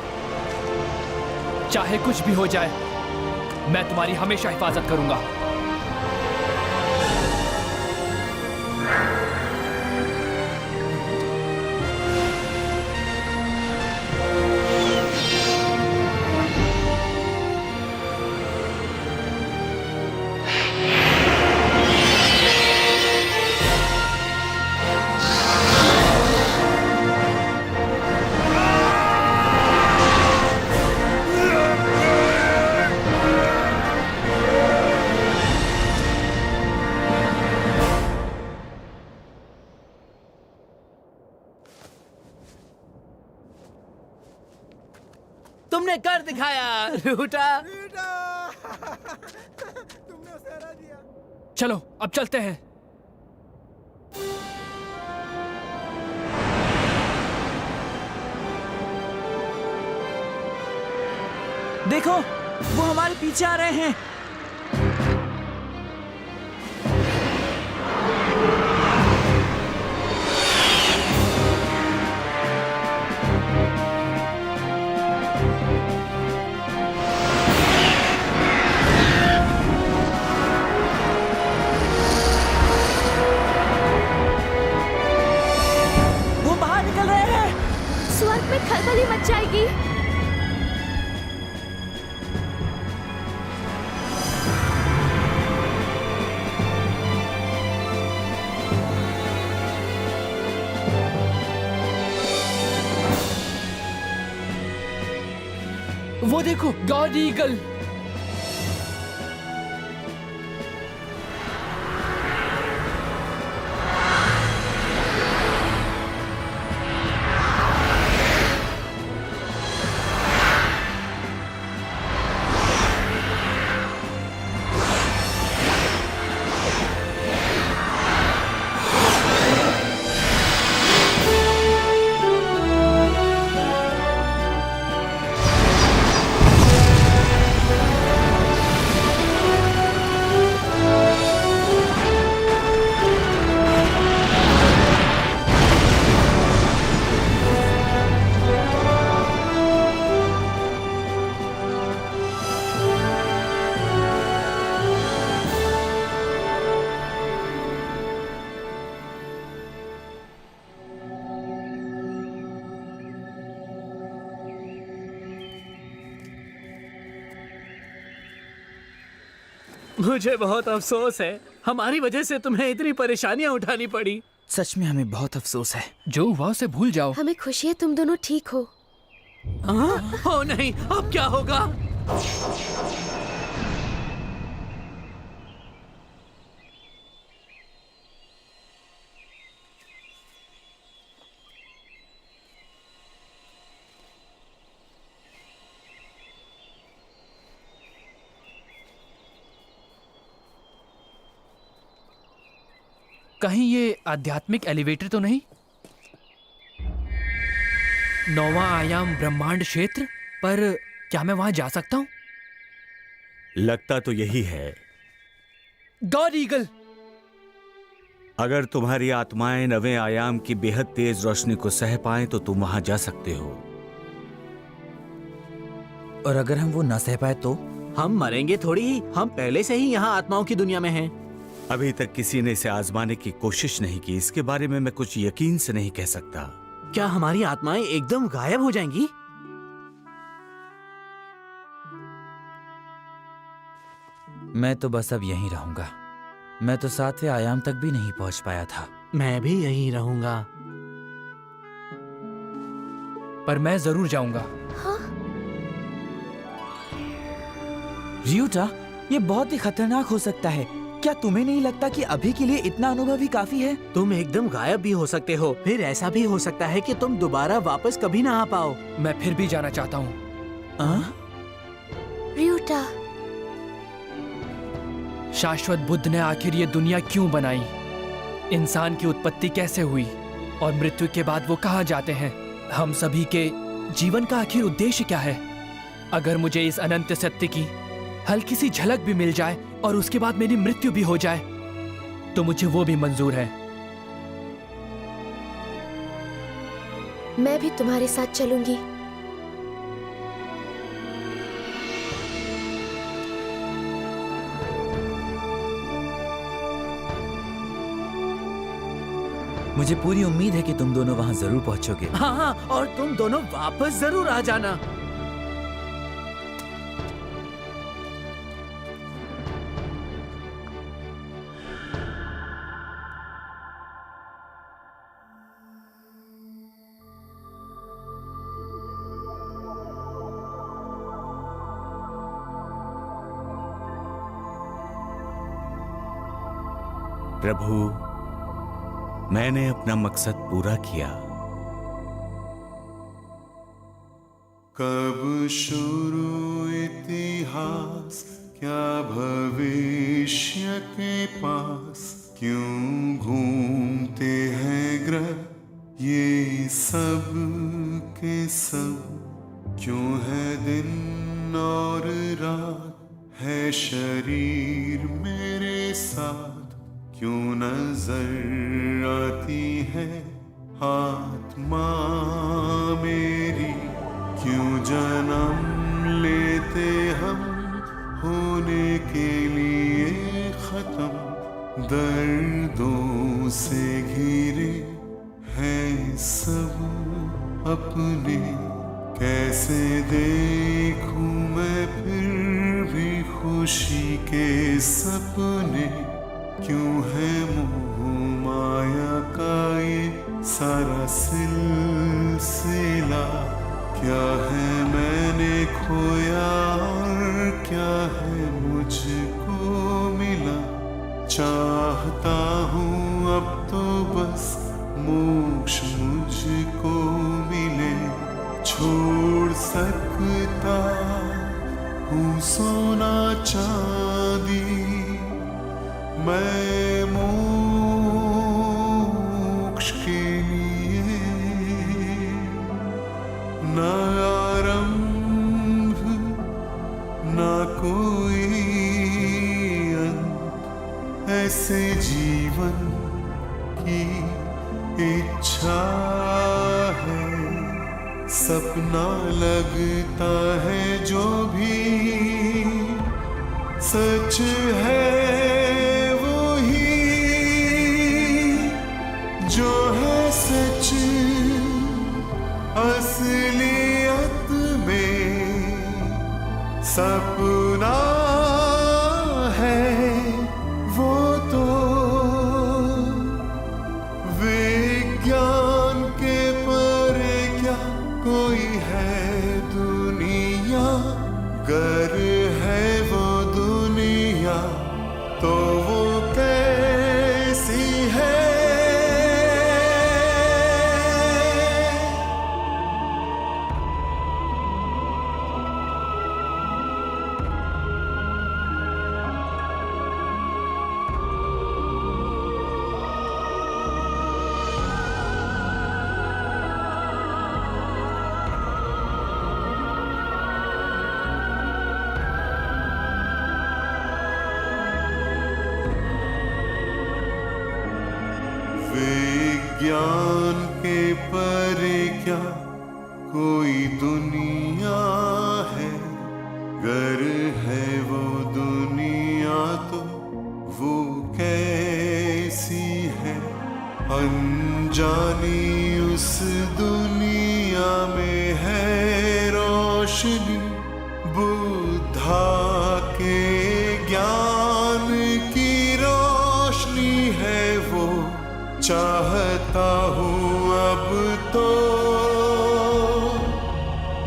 चाहे कुछ भी हो जाए, मैं तुम्हारी हमेशा हिफाजत करूंगा। तुमने कर दिखाया रूटा। चलो अब चलते हैं। देखो, वो हमारे पीछे आ रहे हैं। वो बाहर निकल रहे हैं। स्वर्ग में खलबली मच जाएगी। वो देखो, गॉड ईगल। मुझे बहुत अफसोस है, हमारी वजह से तुम्हें इतनी परेशानियां उठानी पड़ी। सच में हमें बहुत अफसोस है। जो हुआ उसे भूल जाओ। हमें खुशी है तुम दोनों ठीक हो। ओ नहीं, अब क्या होगा? कहीं ये आध्यात्मिक एलिवेटर तो नहीं? 9वां आयाम ब्रह्मांड क्षेत्र, पर क्या मैं वहां जा सकता हूं? लगता तो यही है। गॉड ईगल, अगर तुम्हारी आत्माएं 9वें आयाम की बेहद तेज रोशनी को सह पाएं तो तुम वहां जा सकते हो। और अगर हम वो न सह पाए तो? हम मरेंगे थोड़ी ही, हम पहले से ही यहाँ आत्माओं की दुनिया में हैं। अभी तक किसी ने इसे आजमाने की कोशिश नहीं की, इसके बारे में मैं कुछ यकीन से नहीं कह सकता। क्या हमारी आत्माएं एकदम गायब हो जाएंगी? मैं तो बस अब यहीं रहूंगा। मैं तो 7वें आयाम तक भी नहीं पहुंच पाया था। मैं भी यहीं रहूंगा। पर मैं जरूर जाऊंगा। रियूटा, ये बहुत ही खतरनाक हो सकता है। क्या तुम्हें नहीं लगता कि अभी के लिए इतना अनुभव ही काफी है? तुम एकदम गायब भी हो सकते हो, फिर ऐसा भी हो सकता है कि तुम दोबारा वापस कभी ना आ पाओ। मैं फिर भी जाना चाहता हूँ। रियूटा, शाश्वत बुद्ध ने आखिर ये दुनिया क्यों बनाई? इंसान की उत्पत्ति कैसे हुई? और मृत्यु के बाद वो कहाँ जाते हैं? हम सभी के जीवन का आखिर उद्देश्य क्या है? अगर मुझे इस अनंत सत्य की हल्की सी झलक भी मिल जाए और उसके बाद मेरी मृत्यु भी हो जाए तो मुझे वो भी मंजूर है। मैं भी तुम्हारे साथ चलूंगी। मुझे पूरी उम्मीद है कि तुम दोनों वहां जरूर पहुंचोगे। हाँ, और तुम दोनों वापस जरूर आ जाना। प्रभु, मैंने अपना मकसद पूरा किया। कब शुरू इतिहास, क्या भविष्य के पास, क्यों घूमते हैं ग्रह ये सब के सब, क्यों है दिन और रात, है शरीर मेरे साथ, क्यों नजर आती है आत्मा मेरी, क्यों जन्म लेते हम होने के लिए खत्म, दर्दों से घिरे हैं सब अपने, कैसे देखूं मैं फिर भी खुशी के सपने, क्यों है मोह माया का ये सारा सिलसिला, क्या है मैंने खोया और क्या है मुझको मिला, चाहता हूँ अब तो बस मोक्ष मुझको मिले, छोड़ सकता हूँ सोना चांदी मैं मोक्ष के लिए, न आरंभ न कोई अंत, ऐसे जीवन की इच्छा है, सपना लगता है जो भी सच है वही, जो है सच असलियत में सपना है वो तो, विज्ञान के परे क्या कोई है दुनिया, गर है वो दुनिया तो वो कैसी है। विज्ञान के परे क्या कोई दुनिया है, गर है वो दुनिया तो वो कैसी है, अनजानी उस दुनिया में है रोशनी, बुद्धा के ज्ञान की रोशनी है वो, चाहता हूँ अब तो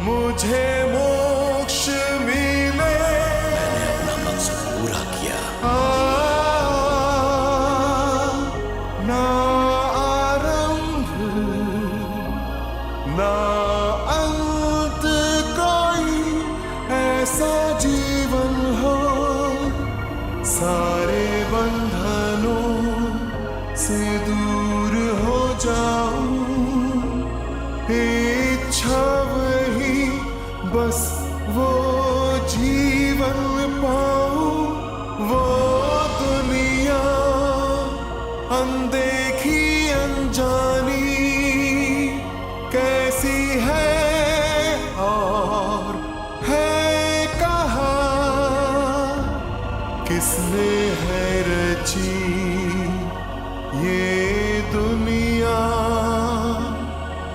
मुझे मोक्ष मिले, मैंने अपना मकसद पूरा किया। ना आरंभ ना अंत कोई ऐसा जीवन हो, सारे बंधनों से दूर हो जाऊं, इच्छा वही बस वो जीवन पाऊं, वो दुनिया अनदेखी अनजानी कैसी है और है कहाँ, किसने है रची ये दुनिया,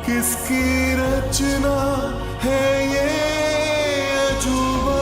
किसकी रचना है ये अजूबा।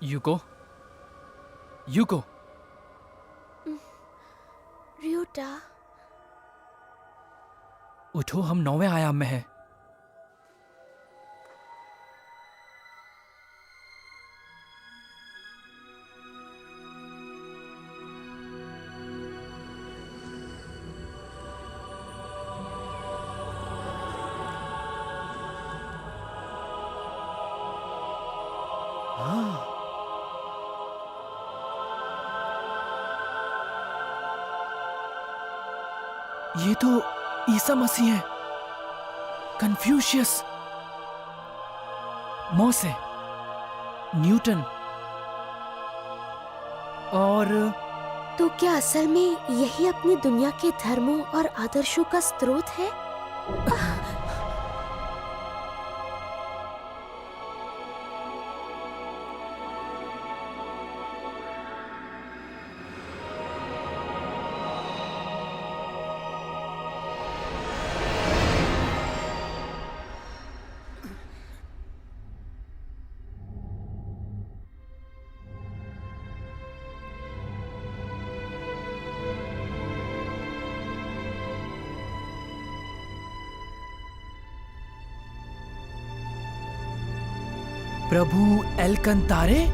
यूको, यूको, रियोटा, उठो, हम 9वें आयाम में हैं। ये तो ईसा मसीह है, कन्फ्यूशियस, मोसे, न्यूटन और तो क्या असल में यही अपनी दुनिया के धर्मों और आदर्शों का स्रोत है? प्रभु एलकंतारे?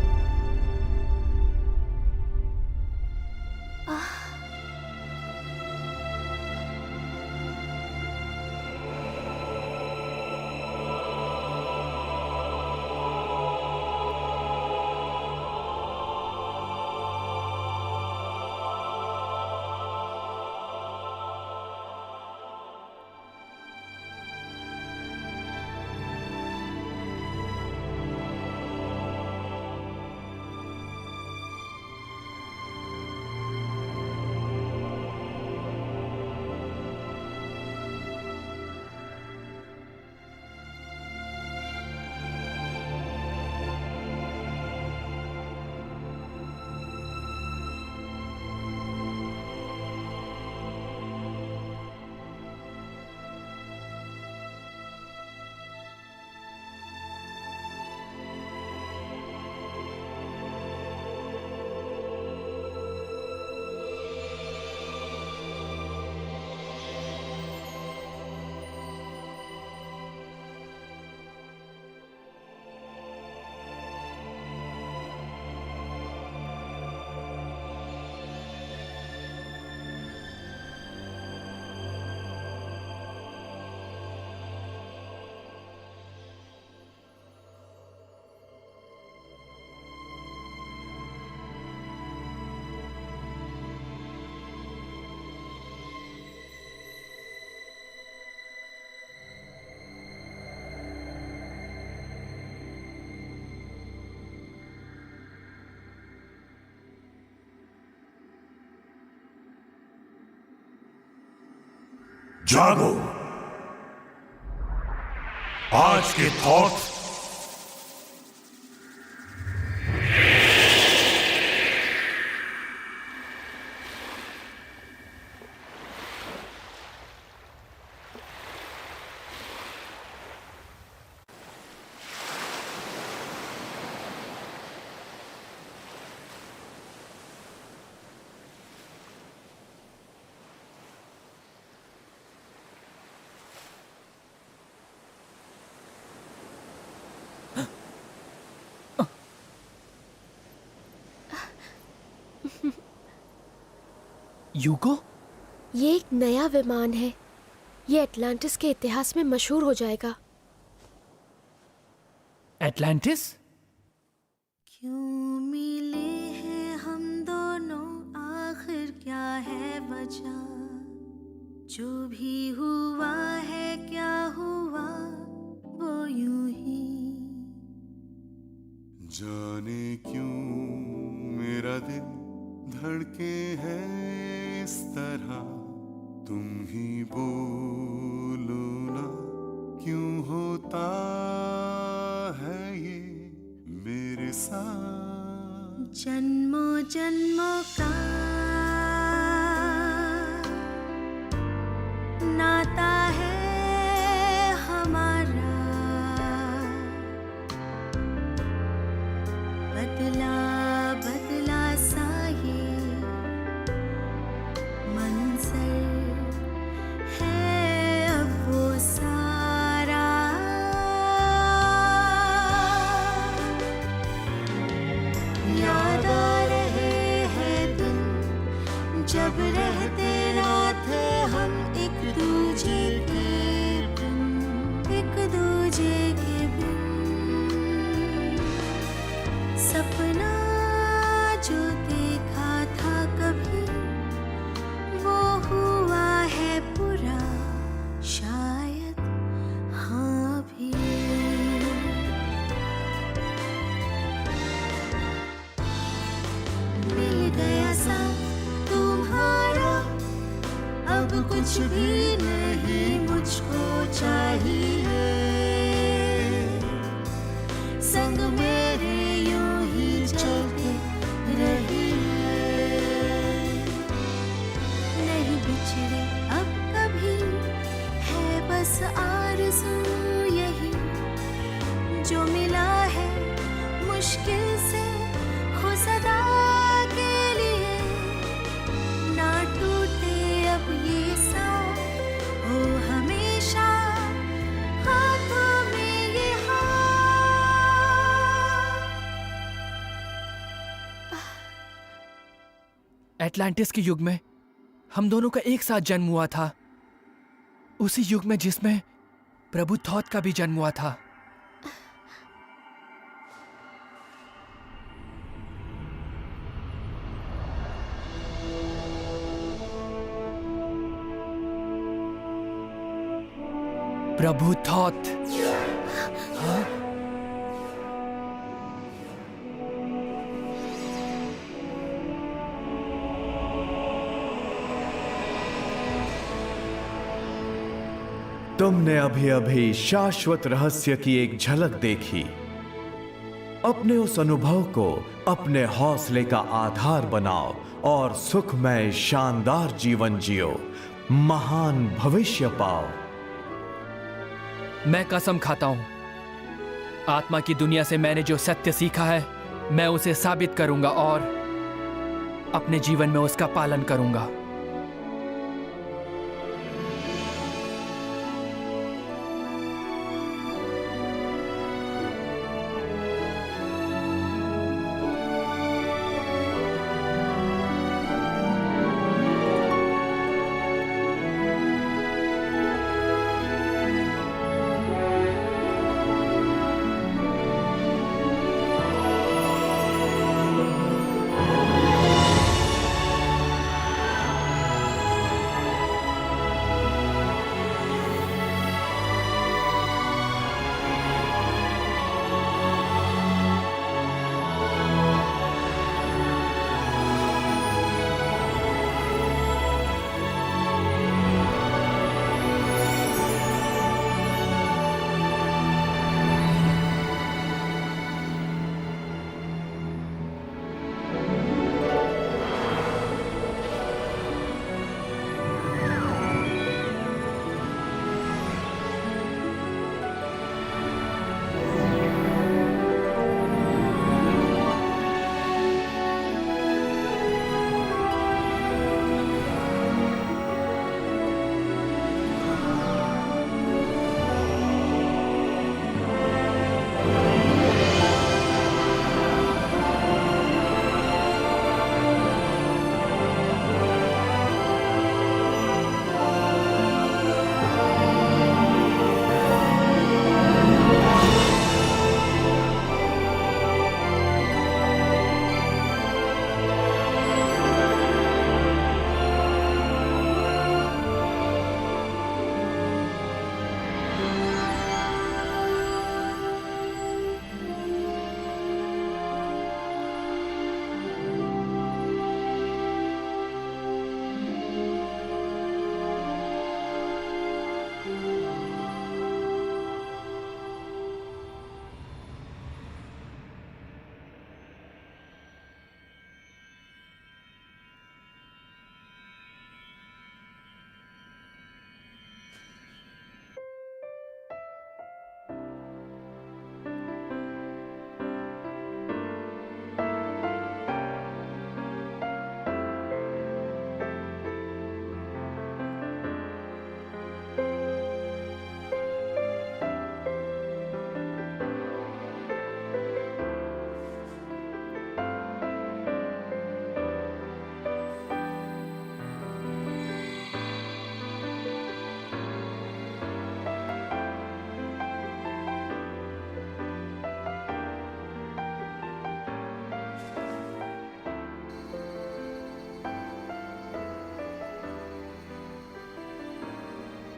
जागो। आज के थॉट यूको? ये एक नया विमान है। ये एटलांटिस के इतिहास में मशहूर हो जाएगा। एटलांटिस? क्यों मिले हैं हम दोनों, आखिर क्या है वजह? जो भी हुआ है क्या हुआ वो यूं ही। जाने क्यों मेरा दिल धड़के है इस तरह, तुम ही बोलो ना क्यों होता है ये मेरे साथ। जन्मों जन्मों का नाता है हमारा, बदला कुछ भी नहीं मुझको चाहिए, संग मेरे यूं ही चलते रहिए, नहीं बिछड़े अब कभी, है बस आरज़ू यही, जो मिला है मुश्किल से हो सदा के लिए, ना टूटे अब ये सांप, हो हमेशा हाथों में ये एटलांटिस के युग में हम दोनों का एक साथ जन्म हुआ था, उसी युग में जिसमें प्रभु थॉथ का भी जन्म हुआ था। प्रभु थॉथ। हाँ? तुमने अभी अभी शाश्वत रहस्य की एक झलक देखी। अपने उस अनुभव को अपने हौसले का आधार बनाओ और सुखमय शानदार जीवन जियो, महान भविष्य पाओ। मैं कसम खाता हूं, आत्मा की दुनिया से मैंने जो सत्य सीखा है, मैं उसे साबित करूंगा और अपने जीवन में उसका पालन करूंगा।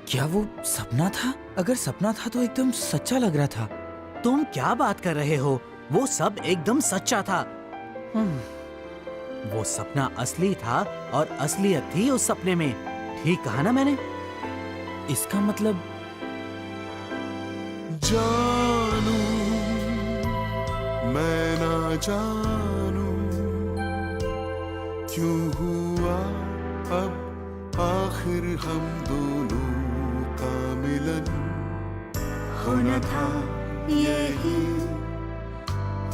क्या वो सपना था? अगर सपना था तो एकदम सच्चा लग रहा था। तुम क्या बात कर रहे हो? वो सब एकदम सच्चा था। वो सपना असली था और असलियत थी उस सपने में। ठीक कहा ना मैंने? इसका मतलब जानू मैं ना जानू क्यों हुआ अब आखिर हम दोनों का मिलन। होना था यही,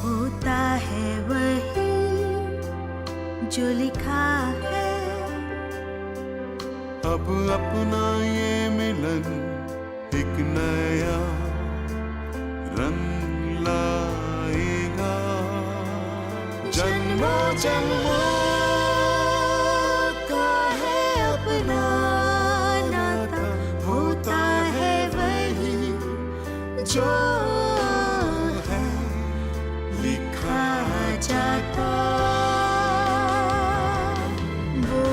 होता है वही जो लिखा है। अब अपना ये मिलन एक नया रंग लाएगा। जन्मों जन्मों का है अपना नाता, होता है वही जो है लिखा जाता। वो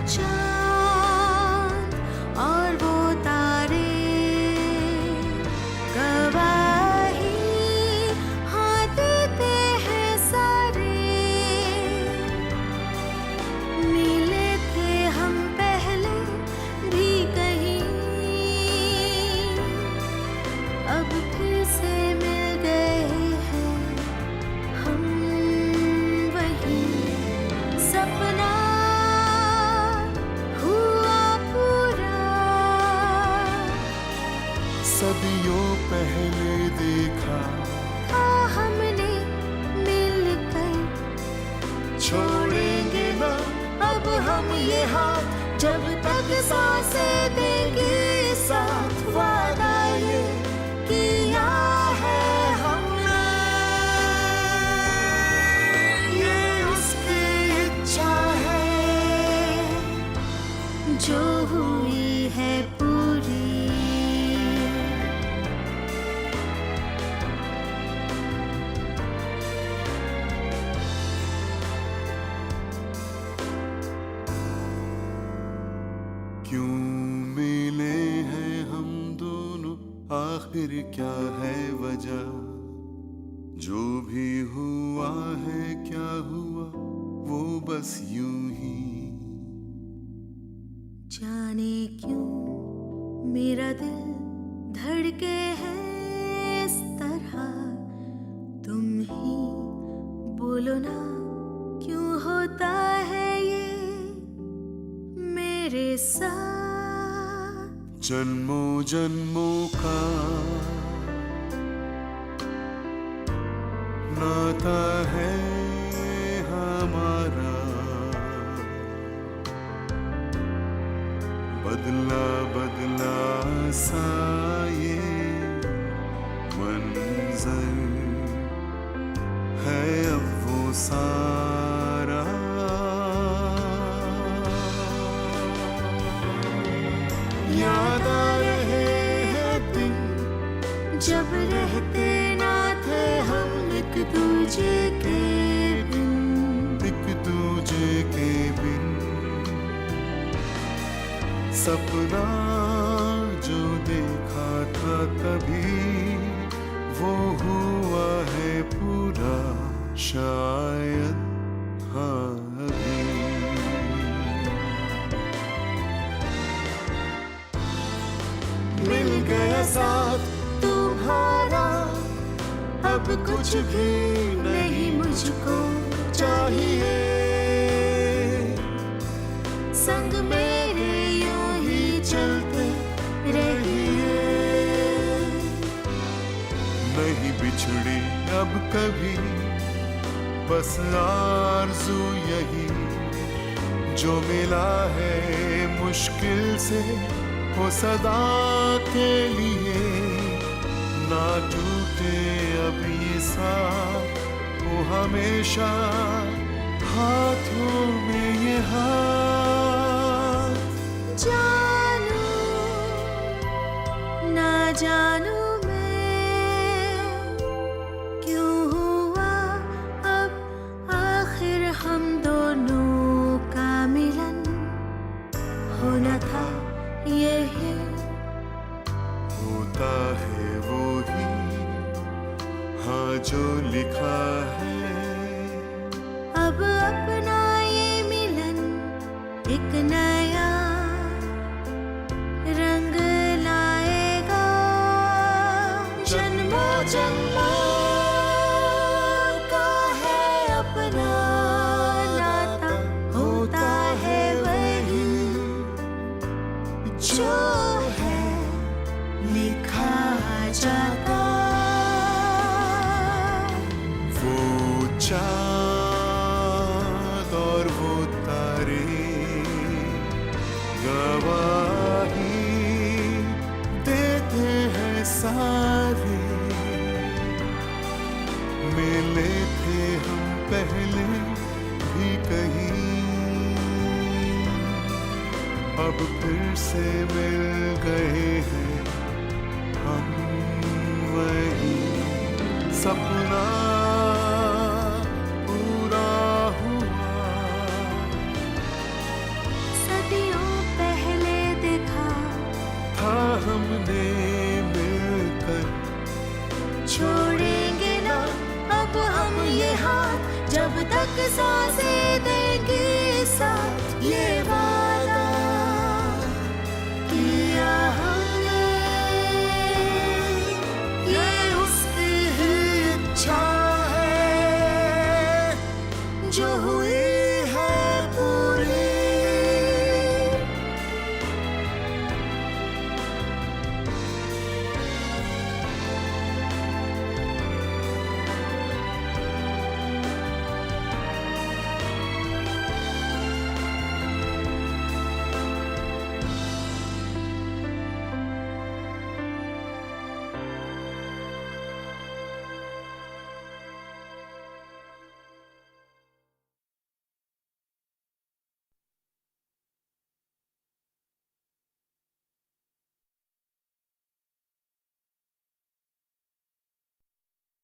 चाँद और वो तारे गवाही हाँ देते हैं सारे। मिले थे हम पहले भी कहीं, अब फिर से मिल गए हैं हम वहीं। सपना हुआ पूरा, सदियों पहले देखा था हमने मिलकर। छोड़ेंगे ना अब हम ये हाथ जब तक सांसें देंगे साथ। वादा ये किया है हमने, ये उसकी इच्छा है जो हुई है पूरी। क्यों मिले हैं हम दोनों आखिर क्या है वजह। जो भी हुआ है क्या हुआ वो बस यूं ही। जाने क्यों मेरा दिल धड़के है इस तरह। तुम ही बोलो ना क्यों होता है ये मेरे साथ। जन्मों जन्मों का नाता है हमारा। बदला बदला सा ये मंजर है अब वो सारा। याद आ रहे हैं दिन जब रहते ना थे हम एक दूजे के बिन। एक दूजे के बिन सपना जो देखा था तभी वो हुआ है पूरा शायद। हाँ अभी मिल गया साथ तुम्हारा, अब कुछ भी नहीं मुझको चाहिए। संग मेरे यूं ही चलते रहिए। नहीं बिछड़े अब कभी बस आरज़ू यही जो मिला है मुश्किल से वो सदा के लिए। ना टूटे अब ये साथ वो हमेशा हाथों में ये हाथ। जानू ना जानू मैं क्यों हुआ अब आखिर हम दोनों का मिलन। होना था यही, होता है वो ही हाँ जो लिखा है। अब अपना ये मिलन एक नया जन्मों जन्मों का है अपना नाता, होता है वही जो है लिखा जाता। वो चाँद और वो तारे गवाही देते हैं सारे, मिले थे हम पहले भी कहीं, अब फिर से मिल गए हैं हम वही। सपना पूरा हुआ, सदियों पहले देखा था हमने मिलकर, छोड़ेंगे ना अब हम ये हाथ जब तक सांसें